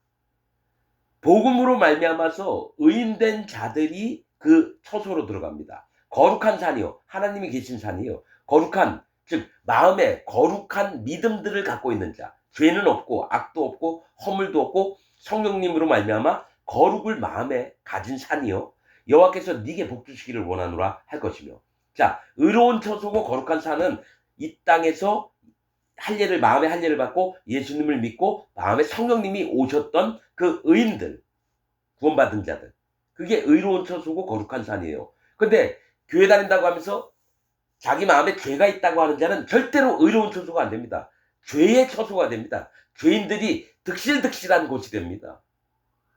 복음으로 말미암아서 의인된 자들이 그 처소로 들어갑니다. 거룩한 산이요. 하나님이 계신 산이요. 거룩한, 즉 마음에 거룩한 믿음들을 갖고 있는 자. 죄는 없고 악도 없고 허물도 없고 성령님으로 말미암아 거룩을 마음에 가진 산이요. 여호와께서 네게 복 주시기를 원하노라 할 것이며. 자, 의로운 처소고 거룩한 산은 이 땅에서 마음의 할례를 받고 예수님을 믿고 마음에 성령님이 오셨던 그 의인들, 구원받은 자들. 그게 의로운 처소고 거룩한 산이에요. 근데 교회 다닌다고 하면서 자기 마음에 죄가 있다고 하는 자는 절대로 의로운 처소가 안 됩니다. 죄의 처소가 됩니다. 죄인들이 득실득실한 곳이 됩니다.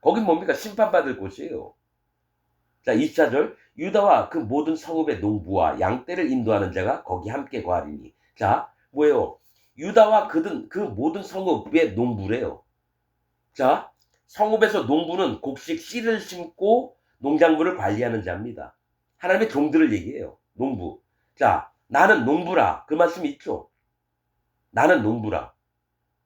거긴 뭡니까? 심판받을 곳이에요. 자, 24절 유다와 그 모든 성읍의 농부와 양떼를 인도하는 자가 거기 함께 거하리니. 자, 뭐예요? 유다와 그 모든 성읍의 농부래요. 자, 성읍에서 농부는 곡식 씨를 심고 농작물을 관리하는 자입니다. 하나님의 종들을 얘기해요. 농부. 자, 나는 농부라. 그 말씀 있죠? 나는 농부라.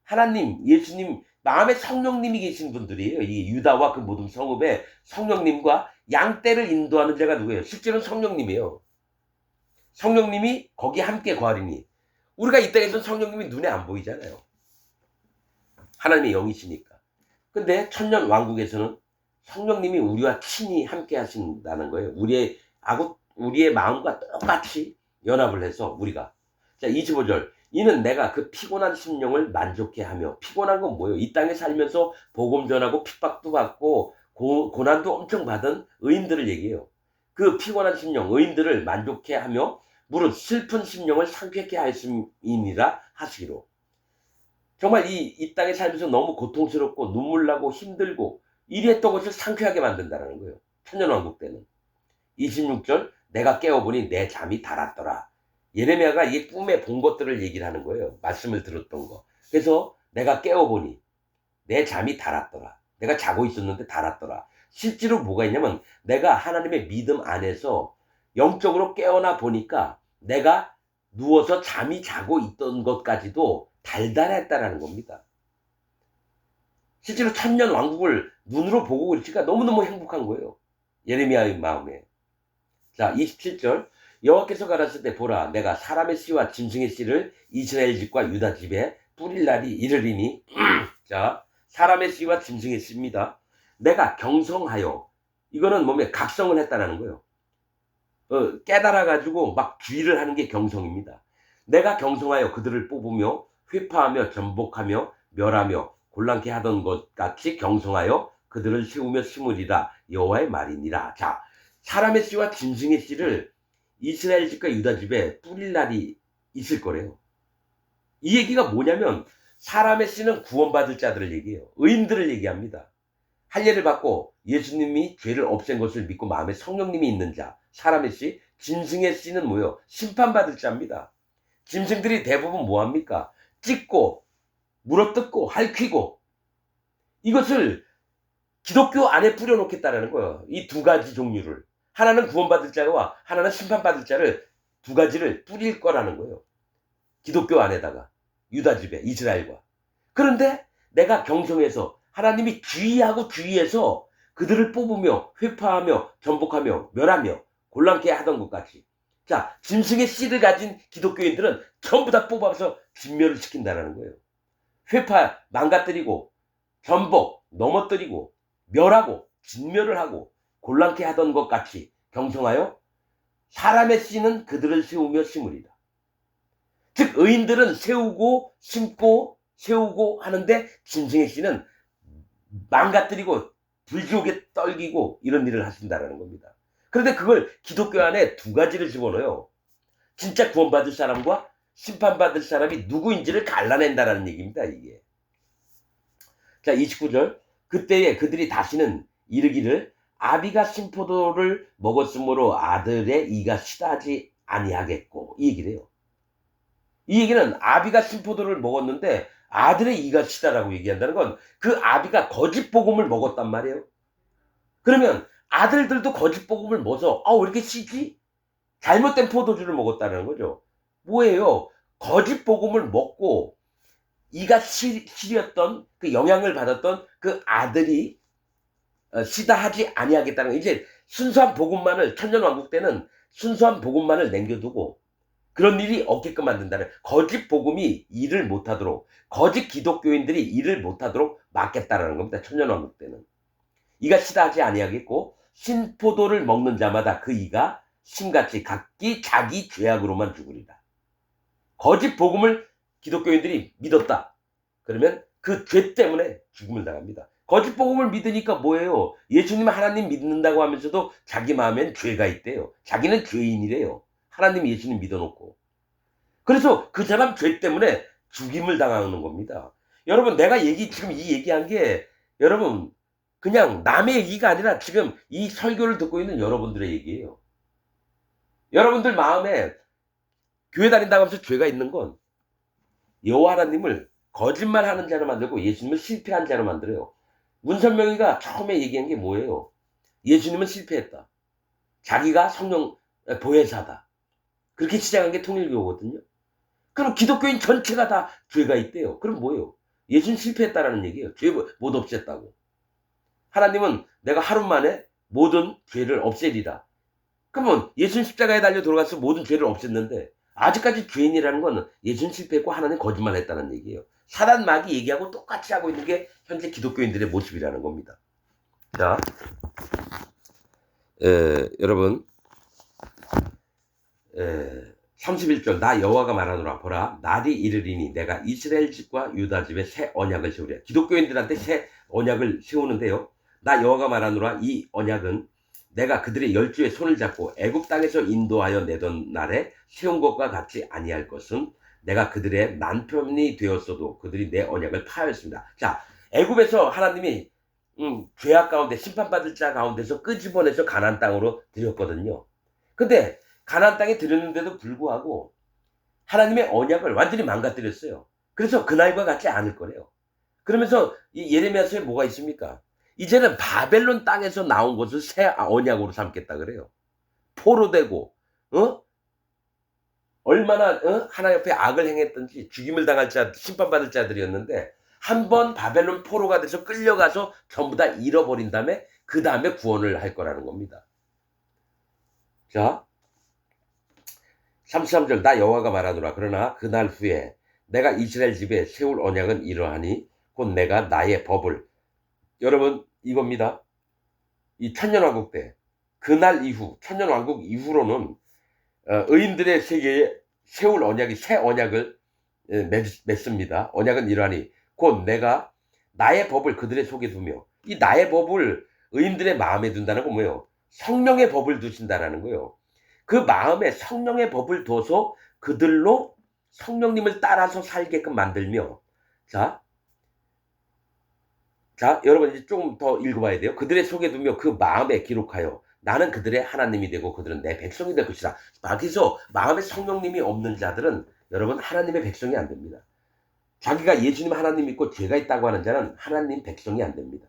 하나님, 예수님, 마음에 성령님이 계신 분들이에요. 이 유다와 그 모든 성읍에 성령님과 양떼를 인도하는 자가 누구예요? 실제로는 성령님이에요. 성령님이 거기 함께 거하리니. 우리가 이 땅에서는 성령님이 눈에 안 보이잖아요. 하나님의 영이시니까. 근데 천년 왕국에서는 성령님이 우리와 친히 함께 하신다는 거예요. 우리의 마음과 똑같이 연합을 해서 우리가. 자, 25절. 이는 내가 그 피곤한 심령을 만족해 하며, 피곤한 건 뭐예요? 이 땅에 살면서 복음 전하고 핍박도 받고 고난도 엄청 받은 의인들을 얘기해요. 그 피곤한 심령, 의인들을 만족해 하며 무릇 슬픈 심령을 상쾌케 하였음이니라 하시기로. 정말 이 땅에 살면서 너무 고통스럽고 눈물 나고 힘들고 이랬던 것을 상쾌하게 만든다는 거예요. 천년왕국 때는. 26절. 내가 깨어보니 내 잠이 달았더라. 예레미야가 이 꿈에 본 것들을 얘기를 하는 거예요. 말씀을 들었던 거. 그래서 내가 깨어보니 내 잠이 달았더라. 내가 자고 있었는데 달았더라. 실제로 뭐가 있냐면 내가 하나님의 믿음 안에서 영적으로 깨어나 보니까 내가 누워서 잠이 자고 있던 것까지도 달달했다라는 겁니다. 실제로 천년 왕국을 눈으로 보고 그러니까 너무너무 행복한 거예요. 예레미야의 마음에. 자, 27절. 여호와께서 가라사대 때 보라, 내가 사람의 씨와 짐승의 씨를 이스라엘 집과 유다 집에 뿌릴 날이 이르리니. 자, 사람의 씨와 짐승의 씨입니다. 내가 경성하여, 이거는 몸에 각성을 했다라는 거예요. 깨달아가지고 막 주의를 하는 게 경성입니다. 내가 경성하여 그들을 뽑으며 회파하며 전복하며 멸하며 곤란케 하던 것 같이 경성하여 그들을 세우며 심으리라 여호와의 말이니라. 자, 사람의 씨와 짐승의 씨를 이스라엘 집과 유다 집에 뿌릴 날이 있을 거래요. 이 얘기가 뭐냐면 사람의 씨는 구원받을 자들을 얘기해요. 의인들을 얘기합니다. 할례를 받고 예수님이 죄를 없앤 것을 믿고 마음에 성령님이 있는 자, 사람의 씨. 짐승의 씨는 뭐예요? 심판받을 자입니다. 짐승들이 대부분 뭐합니까? 찢고 물어뜯고 핥히고, 이것을 기독교 안에 뿌려놓겠다라는 거예요. 이 두 가지 종류를. 하나는 구원받을 자와 하나는 심판받을 자를, 두 가지를 뿌릴 거라는 거예요. 기독교 안에다가, 유다 집에, 이스라엘과. 그런데 내가 경성해서 하나님이 주의해서 그들을 뽑으며 회파하며 전복하며 멸하며 곤란케 하던 것 같이. 자, 짐승의 씨를 가진 기독교인들은 전부 다 뽑아서 진멸을 시킨다는 거예요. 회파, 망가뜨리고 전복, 넘어뜨리고 멸하고 진멸을 하고 곤란케 하던 것 같이 경성하여 사람의 씨는 그들을 세우며 심으리라. 즉 의인들은 세우고 심고 세우고 하는데 짐승의 씨는 망가뜨리고 불지옥에 떨기고 이런 일을 하신다는 겁니다. 그런데 그걸 기독교 안에 두 가지를 집어넣어요. 진짜 구원받을 사람과 심판받을 사람이 누구인지를 갈라낸다는 얘기입니다. 이게. 자, 29절. 그때에 그들이 다시는 이르기를 아비가 신포도를 먹었으므로 아들의 이가 시다하지 아니하겠고, 이 얘기를 해요. 이 얘기는 아비가 신포도를 먹었는데 아들의 이가 시다라고 얘기한다는 건 그 아비가 거짓 복음을 먹었단 말이에요. 그러면 아들들도 거짓 복음을 먹어서 왜 이렇게 시지? 잘못된 포도주를 먹었다는 거죠. 뭐예요? 거짓 복음을 먹고 이가 시렸던 그 영향을 받았던 그 아들이 시다하지 아니하겠다는 거. 이제 순수한 복음만을, 천년왕국 때는 순수한 복음만을 남겨두고 그런 일이 없게끔 만든다는, 거짓 복음이 일을 못하도록, 거짓 기독교인들이 일을 못하도록 막겠다라는 겁니다. 천년왕국 때는. 이가 시다하지 아니하겠고 신포도를 먹는 자마다 그 이가 신같이 각기 자기 죄악으로만 죽으리라. 거짓 복음을 기독교인들이 믿었다. 그러면 그 죄 때문에 죽음을 당합니다. 거짓 복음을 믿으니까 뭐예요? 예수님 하나님 믿는다고 하면서도 자기 마음엔 죄가 있대요. 자기는 죄인이래요. 하나님 예수님 믿어놓고. 그래서 그 사람 죄 때문에 죽임을 당하는 겁니다. 여러분, 내가 지금 이 얘기한 게 여러분 그냥 남의 얘기가 아니라 지금 이 설교를 듣고 있는 여러분들의 얘기예요. 여러분들 마음에 교회 다닌다고 하면서 죄가 있는 건 여호와 하나님을 거짓말하는 자로 만들고 예수님을 실패한 자로 만들어요. 문선명이가 처음에 얘기한 게 뭐예요? 예수님은 실패했다. 자기가 성령 보혜사다. 그렇게 시작한 게 통일교거든요. 그럼 기독교인 전체가 다 죄가 있대요. 그럼 뭐예요? 예수는 실패했다라는 얘기예요. 죄 못 없앴다고. 하나님은 내가 하루 만에 모든 죄를 없애리라. 그러면 예수는 십자가에 달려 돌아가서 모든 죄를 없앴는데 아직까지 죄인이라는 건 예수는 실패했고 하나님 거짓말했다는 얘기예요. 사단 마귀 얘기하고 똑같이 하고 있는 게 현재 기독교인들의 모습이라는 겁니다. 자, 여러분 31절 나 여호와가 말하노라 보라 날이 이르리니 내가 이스라엘 집과 유다 집에 새 언약을 세우리라. 기독교인들한테 새 언약을 세우는데요. 나 여호와가 말하노라 이 언약은 내가 그들의 열주에 손을 잡고 애굽 땅에서 인도하여 내던 날에 세운 것과 같이 아니할 것은 내가 그들의 남편이 되었어도 그들이 내 언약을 파하였습니다. 자, 애굽에서 하나님이 죄악 가운데 심판받을 자 가운데서 끄집어내서 가나안 땅으로 들였거든요. 근데 가나안 땅에 들였는데도 불구하고 하나님의 언약을 완전히 망가뜨렸어요. 그래서 그날과 같지 않을 거래요. 그러면서 이 예레미야서에 뭐가 있습니까? 이제는 바벨론 땅에서 나온 것을 새 언약으로 삼겠다 그래요. 포로되고 얼마나 하나님 앞에 악을 행했든지 죽임을 당할 자, 심판받을 자들이었는데 한번 바벨론 포로가 돼서 끌려가서 전부 다 잃어버린 다음에 그 다음에 구원을 할 거라는 겁니다. 자, 33절 나 여호와가 말하노라 그러나 그날 후에 내가 이스라엘 집에 세울 언약은 이러하니 곧 내가 나의 법을 여러분 이겁니다. 이 천년왕국 때 그날 이후 천년왕국 이후로는 의인들의 세계에 세울 언약이 새 언약을 맺습니다. 언약은 이러하니 곧 내가 나의 법을 그들의 속에 두며 이 나의 법을 의인들의 마음에 둔다는 건 뭐예요? 성령의 법을 두신다라는 거예요. 그 마음에 성령의 법을 둬서 그들로 성령님을 따라서 살게끔 만들며 자 여러분 이제 조금 더 읽어봐야 돼요. 그들의 속에 두며 그 마음에 기록하여 나는 그들의 하나님이 되고 그들은 내 백성이 될 것이다. 그래서 마음에 성령님이 없는 자들은 여러분 하나님의 백성이 안 됩니다. 자기가 예수님 하나님 믿고 죄가 있다고 하는 자는 하나님 백성이 안 됩니다.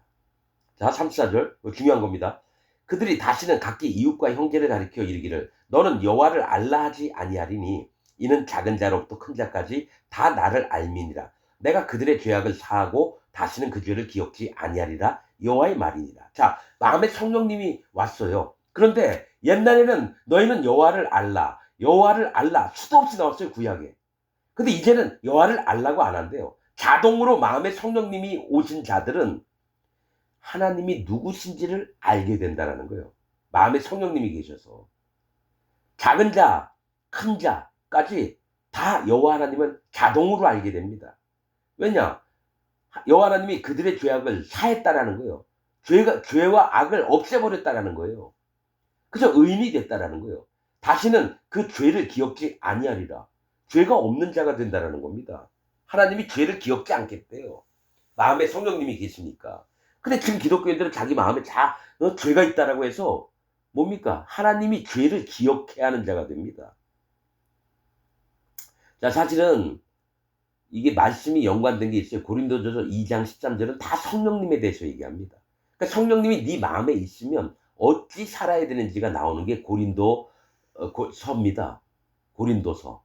자 34절 중요한 겁니다. 그들이 다시는 각기 이웃과 형제를 가리켜 이르기를 너는 여호와를 알라 하지 아니하리니 이는 작은 자로부터 큰 자까지 다 나를 알미니라. 내가 그들의 죄악을 사하고 다시는 그 죄를 기억지 아니하리라 여호와의 말이니라. 자 마음에 성령님이 왔어요. 그런데 옛날에는 너희는 여호와를 알라 수도 없이 나왔어요 구약에. 근데 이제는 여호와를 알라고 안 한대요. 자동으로 마음에 성령님이 오신 자들은 하나님이 누구신지를 알게 된다는 거예요. 마음에 성령님이 계셔서 작은 자, 큰 자까지 다 여호와 하나님은 자동으로 알게 됩니다. 왜냐? 여호와 하나님이 그들의 죄악을 사했다라는 거예요. 죄와 악을 없애버렸다라는 거예요. 그래서 의인이 됐다라는 거예요. 다시는 그 죄를 기억지 아니하리라. 죄가 없는 자가 된다라는 겁니다. 하나님이 죄를 기억지 않겠대요. 마음에 성령님이 계시니까. 근데 지금 기독교인들은 자기 마음에 죄가 있다라고 해서 뭡니까? 하나님이 죄를 기억해야 하는 자가 됩니다. 자, 사실은 이게 말씀이 연관된 게 있어요. 고린도전서 2장 13절은 다 성령님에 대해서 얘기합니다. 그러니까 성령님이 네 마음에 있으면 어찌 살아야 되는지가 나오는 게 고린도서입니다. 고린도서.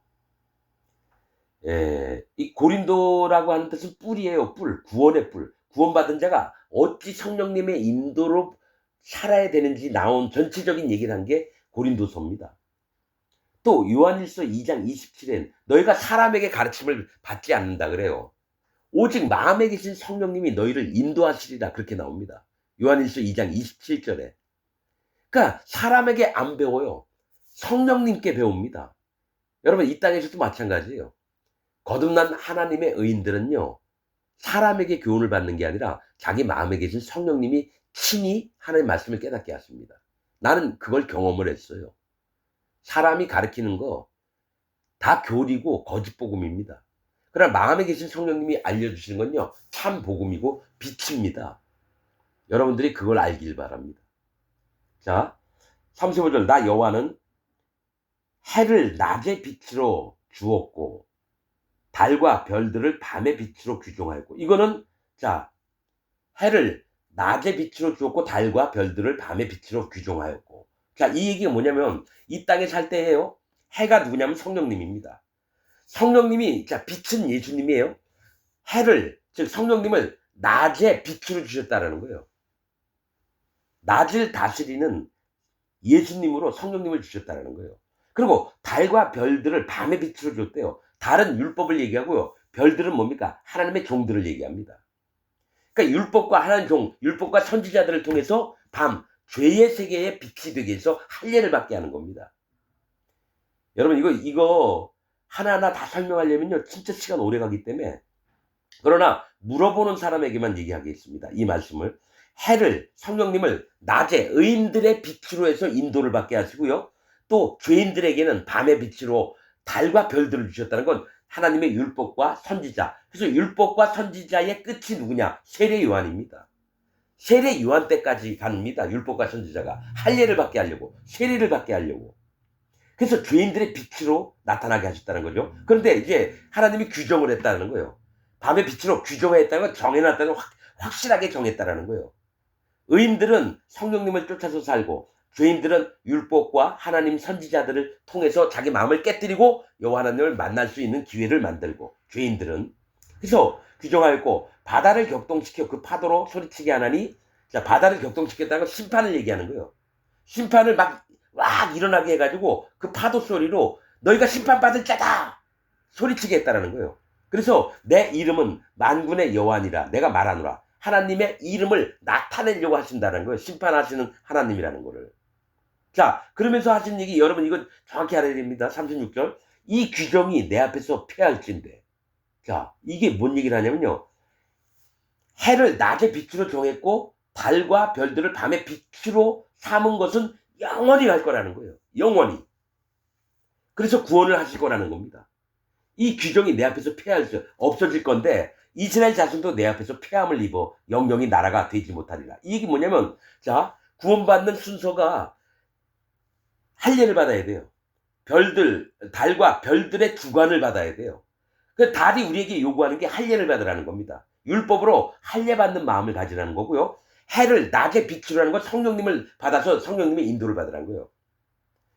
이 고린도라고 하는 뜻은 뿔이에요. 뿔. 구원의 뿔. 구원받은 자가 어찌 성령님의 인도로 살아야 되는지 나온 전체적인 얘기를 한 게 고린도서입니다. 또 요한일서 2장 27엔 너희가 사람에게 가르침을 받지 않는다 그래요. 오직 마음에 계신 성령님이 너희를 인도하시리라 그렇게 나옵니다. 요한일서 2장 27절에. 그러니까 사람에게 안 배워요. 성령님께 배웁니다. 여러분 이 땅에서도 마찬가지예요. 거듭난 하나님의 의인들은요. 사람에게 교훈을 받는 게 아니라 자기 마음에 계신 성령님이 친히 하나님의 말씀을 깨닫게 하십니다. 나는 그걸 경험을 했어요. 사람이 가르치는 거 다 교리고 거짓 복음입니다. 그러나 마음에 계신 성령님이 알려주시는 건요. 참 복음이고 빛입니다. 여러분들이 그걸 알길 바랍니다. 자 35절 나 여호와는 해를 낮의 빛으로 주었고 달과 별들을 밤의 빛으로 규정하였고 이거는 자 해를 낮에 빛으로 주었고 달과 별들을 밤의 빛으로 규정하였고. 자, 이 얘기가 뭐냐면 이 땅에 살 때예요. 해가 누구냐면 성령님입니다. 성령님이, 자, 빛은 예수님이에요. 해를, 즉 성령님을 낮에 빛으로 주셨다라는 거예요. 낮을 다스리는 예수님으로 성령님을 주셨다는 거예요. 그리고 달과 별들을 밤의 빛으로 줬대요. 달은 율법을 얘기하고요. 별들은 뭡니까? 하나님의 종들을 얘기합니다. 그러니까 율법과 하나님 종, 율법과 선지자들을 통해서 밤, 죄의 세계에 빛이 되게 해서 할례를 받게 하는 겁니다. 여러분 이거 하나하나 다 설명하려면요 진짜 시간 오래 가기 때문에, 그러나 물어보는 사람에게만 얘기하겠습니다. 이 말씀을. 해를, 성령님을 낮에 의인들의 빛으로 해서 인도를 받게 하시고요. 또 죄인들에게는 밤의 빛으로 달과 별들을 주셨다는 건 하나님의 율법과 선지자. 그래서 율법과 선지자의 끝이 누구냐? 세례 요한입니다. 세례 요한 때까지 갑니다. 율법과 선지자가 할례를 받게 하려고, 세례를 받게 하려고. 그래서 죄인들의 빛으로 나타나게 하셨다는 거죠. 그런데 이제 하나님이 규정을 했다는 거예요. 밤의 빛으로 규정했다는 건 정해놨다는 건 확실하게 정했다는 거예요. 의인들은 성령님을 쫓아서 살고 죄인들은 율법과 하나님 선지자들을 통해서 자기 마음을 깨뜨리고 여호와 하나님을 만날 수 있는 기회를 만들고, 죄인들은 그래서 규정하였고, 바다를 격동시켜 그 파도로 소리치게 하나니. 자, 바다를 격동시켰다는 건 심판을 얘기하는 거예요. 심판을 막 일어나게 해가지고 그 파도 소리로 너희가 심판받을 자다 소리치게 했다라는 거예요. 그래서 내 이름은 만군의 여호와니라 내가 말하노라. 하나님의 이름을 나타내려고 하신다는 거예요. 심판하시는 하나님이라는 거를. 자, 그러면서 하신 얘기, 여러분 이건 정확히 알아야 됩니다. 36절. 이 규정이 내 앞에서 폐할진대. 자, 이게 뭔 얘기를 하냐면요. 해를 낮에 빛으로 정했고 달과 별들을 밤에 빛으로 삼은 것은 영원히 갈 거라는 거예요. 영원히. 그래서 구원을 하실 거라는 겁니다. 이 규정이 내 앞에서 없어질 건데 이스라엘 자손도 내 앞에서 폐함을 입어 영영이 나라가 되지 못하리라. 이 얘기 뭐냐면, 자, 구원받는 순서가 할례를 받아야 돼요. 달과 별들의 주관을 받아야 돼요. 그 달이 우리에게 요구하는 게 할례를 받으라는 겁니다. 율법으로 할례 받는 마음을 가지라는 거고요. 해를 낮에 빛으로 하는 건 성령님을 받아서 성령님의 인도를 받으라는 거예요.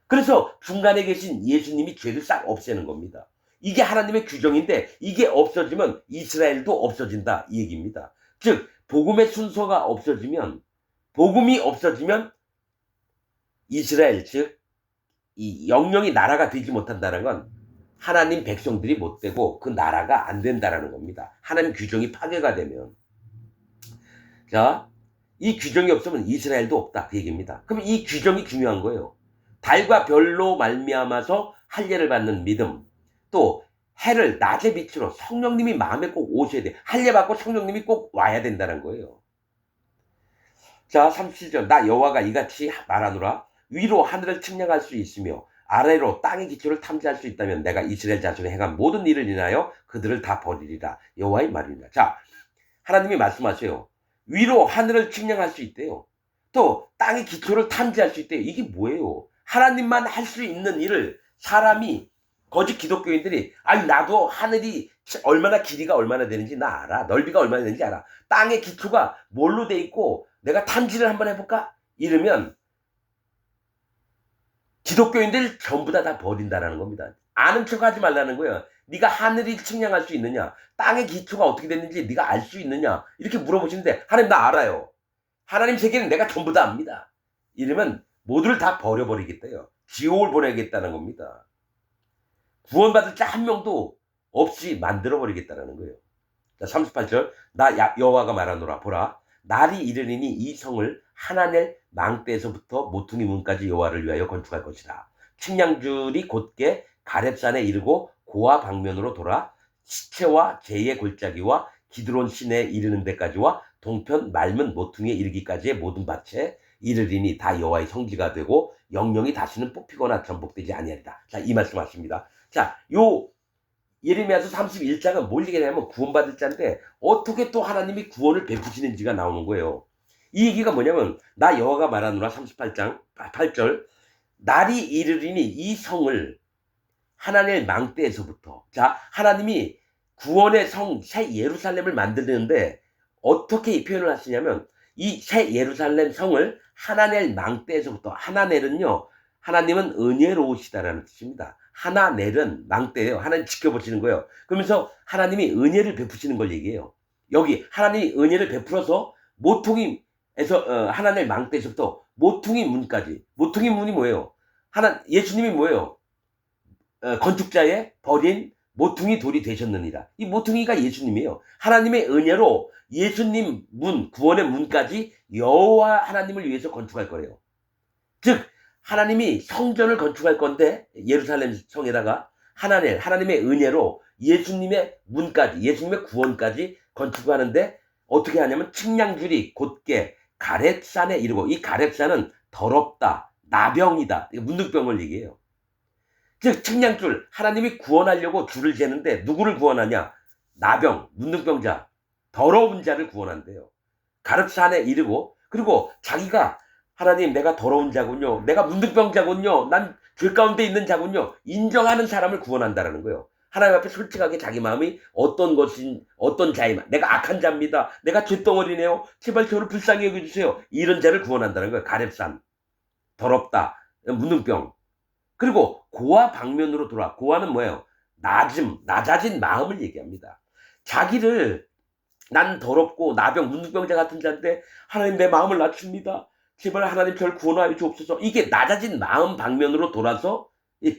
그래서 중간에 계신 예수님이 죄를 싹 없애는 겁니다. 이게 하나님의 규정인데 이게 없어지면 이스라엘도 없어진다 이 얘기입니다. 즉 복음의 순서가 없어지면, 복음이 없어지면 이스라엘, 즉 이 영영이 나라가 되지 못한다는 건 하나님 백성들이 못 되고 그 나라가 안 된다라는 겁니다. 하나님 규정이 파괴가 되면. 자, 이 규정이 없으면 이스라엘도 없다 그 얘기입니다. 그럼 이 규정이 중요한 거예요. 달과 별로 말미암아서 할례를 받는 믿음, 또 해를 낮의 빛으로 성령님이 마음에 꼭 오셔야 돼. 할례 받고 성령님이 꼭 와야 된다는 거예요. 자, 37절. 나 여호와가 이같이 말하노라. 위로 하늘을 측량할 수 있으며 아래로 땅의 기초를 탐지할 수 있다면 내가 이스라엘 자손에 행한 모든 일을 인하여 그들을 다 버리리라. 여호와의 말이니라. 자, 하나님이 말씀하세요. 위로 하늘을 측량할 수 있대요. 또 땅의 기초를 탐지할 수 있대요. 이게 뭐예요? 하나님만 할 수 있는 일을 사람이, 거짓 기독교인들이, 아니 나도 하늘이 얼마나 길이가 얼마나 되는지 나 알아. 넓이가 얼마나 되는지 알아. 땅의 기초가 뭘로 돼 있고 내가 탐지를 한번 해볼까? 이러면 기독교인들 전부 다 버린다라는 겁니다. 아는 척하지 말라는 거예요. 네가 하늘이 측량할 수 있느냐? 땅의 기초가 어떻게 됐는지 네가 알 수 있느냐? 이렇게 물어보시는데 하나님 나 알아요. 하나님 세계는 내가 전부 다 압니다. 이러면 모두를 다 버려버리겠다요. 지옥을 보내겠다는 겁니다. 구원받을 자 한 명도 없이 만들어버리겠다는 거예요. 자, 38절. 나 여호와가 말하노라. 보라, 날이 이르리니 이 성을 하나넬 망대에서부터 모퉁이 문까지 여호와를 위하여 건축할 것이라. 측량줄이 곧게 가렙산에 이르고 고아 방면으로 돌아 시체와 제의 골짜기와 기드론 시내에 이르는 데까지와 동편 맑은 모퉁이에 이르기까지의 모든 밭에 이르리니 다 여호와의 성지가 되고 영영이 다시는 뽑히거나 전복되지 아니하리라. 자, 이 말씀하십니다. 자, 요 예레미야서 31장은 뭘 얘기하냐면 구원받을 자인데 어떻게 또 하나님이 구원을 베푸시는지가 나오는 거예요. 이 얘기가 뭐냐면 나 여호와가 말하노라. 38장 8절. 날이 이르리니 이 성을 하나님의 망대에서부터. 자, 하나님이 구원의 성 새 예루살렘을 만드는데 어떻게 이 표현을 하시냐면 이 새 예루살렘 성을 하나넬 망대에서부터, 하나넬은요, 하나님은 은혜로우시다라는 뜻입니다. 하나넬은 망대예요. 하나님 지켜보시는 거예요. 그러면서 하나님이 은혜를 베푸시는 걸 얘기해요. 여기 하나님이 은혜를 베풀어서 모퉁이에서 하나넬 망대에서부터 모퉁이 문까지. 모퉁이 문이 뭐예요? 예수님이 뭐예요? 건축자의 버린 모퉁이 돌이 되셨느니라. 이 모퉁이가 예수님이에요. 하나님의 은혜로 예수님 문, 구원의 문까지 여호와 하나님을 위해서 건축할 거래요. 즉 하나님이 성전을 건축할 건데 예루살렘 성에다가 하나님의 은혜로 예수님의 문까지, 예수님의 구원까지 건축하는데 어떻게 하냐면 측량줄이 곧게 가렙산에 이르고, 이 가렙산은 더럽다, 나병이다, 문둥병을 얘기해요. 즉 측량줄, 하나님이 구원하려고 줄을 재는데 누구를 구원하냐? 나병, 문둥병자, 더러운 자를 구원한대요. 가렙산에 이르고, 그리고 자기가 하나님 내가 더러운 자군요, 내가 문둥병자군요, 난 죄 가운데 있는 자군요, 인정하는 사람을 구원한다라는 거예요. 하나님 앞에 솔직하게 자기 마음이 어떤 자이만, 내가 악한 자입니다, 내가 죄덩어리네요, 제발 저를 불쌍히 여겨주세요, 이런 자를 구원한다는 거예요. 가렙산, 더럽다, 문둥병. 그리고 고아 방면으로 돌아. 고아는 뭐예요? 낮아진 마음을 얘기합니다. 자기를 난 더럽고 나병, 문둥병자 같은 자인데 하나님 내 마음을 낮춥니다, 제발 하나님 저를 구원하여 주옵소서. 이게 낮아진 마음 방면으로 돌아서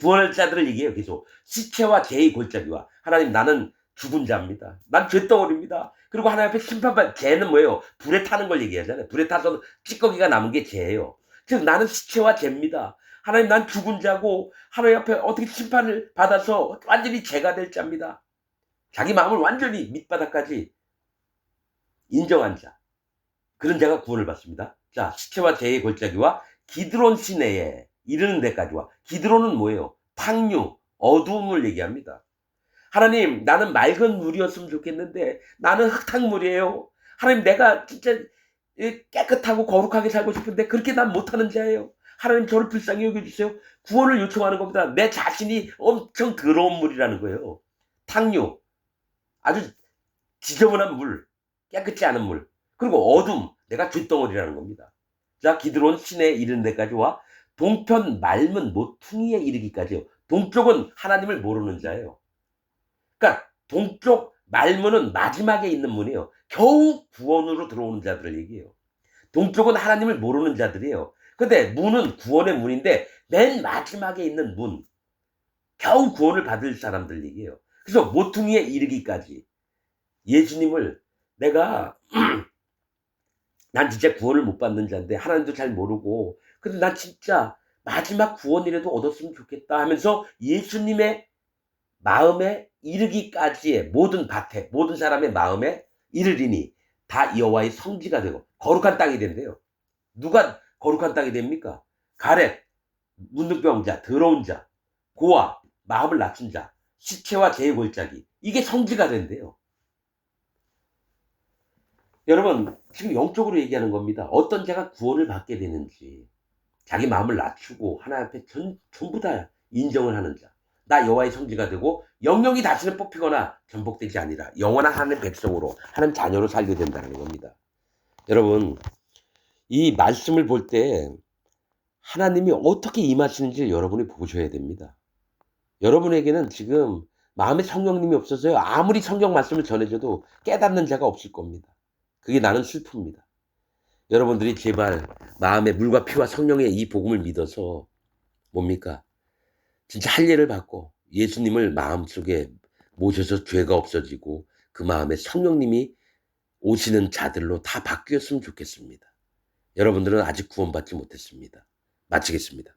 구원할 자들을 얘기해요. 계속 시체와 죄의 골짜기와, 하나님 나는 죽은 자입니다, 난 죄덩어리입니다. 그리고 하나님 앞에 심판받, 죄는 뭐예요? 불에 타는 걸 얘기하잖아요. 불에 타서 찌꺼기가 남은 게 죄예요. 즉 나는 시체와 죄입니다. 하나님 난 죽은 자고 하나님 앞에 어떻게 심판을 받아서 완전히 죄가 될 자입니다. 자기 마음을 완전히 밑바닥까지 인정한 자, 그런 자가 구원을 받습니다. 자, 시체와 죄의 골짜기와 기드론 시내에 이르는 데까지와. 기드론은 뭐예요? 탕류, 어두움을 얘기합니다. 하나님 나는 맑은 물이었으면 좋겠는데 나는 흙탕물이에요. 하나님 내가 진짜 깨끗하고 거룩하게 살고 싶은데 그렇게 난 못하는 자예요. 하나님 저를 불쌍히 여겨주세요. 구원을 요청하는 겁니다. 내 자신이 엄청 더러운 물이라는 거예요. 탕류, 아주 지저분한 물, 깨끗지 않은 물. 그리고 어둠, 내가 쇳덩어리라는 겁니다. 자, 기드론 시내에 이르는 데까지와 동편 맑은 모퉁이에 이르기까지요. 동쪽은 하나님을 모르는 자예요. 그러니까 동쪽 말문은 마지막에 있는 문이에요. 겨우 구원으로 들어오는 자들을 얘기해요. 동쪽은 하나님을 모르는 자들이에요. 근데 문은 구원의 문인데 맨 마지막에 있는 문, 겨우 구원을 받을 사람들 얘기해요. 그래서 모퉁이에 이르기까지. 예수님을 내가 난 진짜 구원을 못 받는 자인데 하나님도 잘 모르고, 근데 난 진짜 마지막 구원이라도 얻었으면 좋겠다 하면서 예수님의 마음에 이르기까지의 모든 밭에, 모든 사람의 마음에 이르리니 다 여호와의 성지가 되고 거룩한 땅이 된대요. 누가 거룩한 땅이 됩니까? 가렙, 문둥병자, 더러운 자, 고아, 마음을 낮춘 자, 시체와 죄의 골짜기, 이게 성지가 된대요. 여러분 지금 영적으로 얘기하는 겁니다. 어떤 자가 구원을 받게 되는지, 자기 마음을 낮추고 하나님 앞에 전부 다 인정을 하는 자, 나 여호와의 성지가 되고 영영이 다시는 뽑히거나 전복되지 아니라 영원한 하나님의 백성으로, 하나님 자녀로 살게 된다는 겁니다. 여러분 이 말씀을 볼 때 하나님이 어떻게 임하시는지 여러분이 보셔야 됩니다. 여러분에게는 지금 마음에 성령님이 없어서요, 아무리 성경 말씀을 전해줘도 깨닫는 자가 없을 겁니다. 그게 나는 슬픕니다. 여러분들이 제발 마음에 물과 피와 성령의 이 복음을 믿어서 뭡니까? 진짜 할례를 받고 예수님을 마음속에 모셔서 죄가 없어지고 그 마음에 성령님이 오시는 자들로 다 바뀌었으면 좋겠습니다. 여러분들은 아직 구원받지 못했습니다. 마치겠습니다.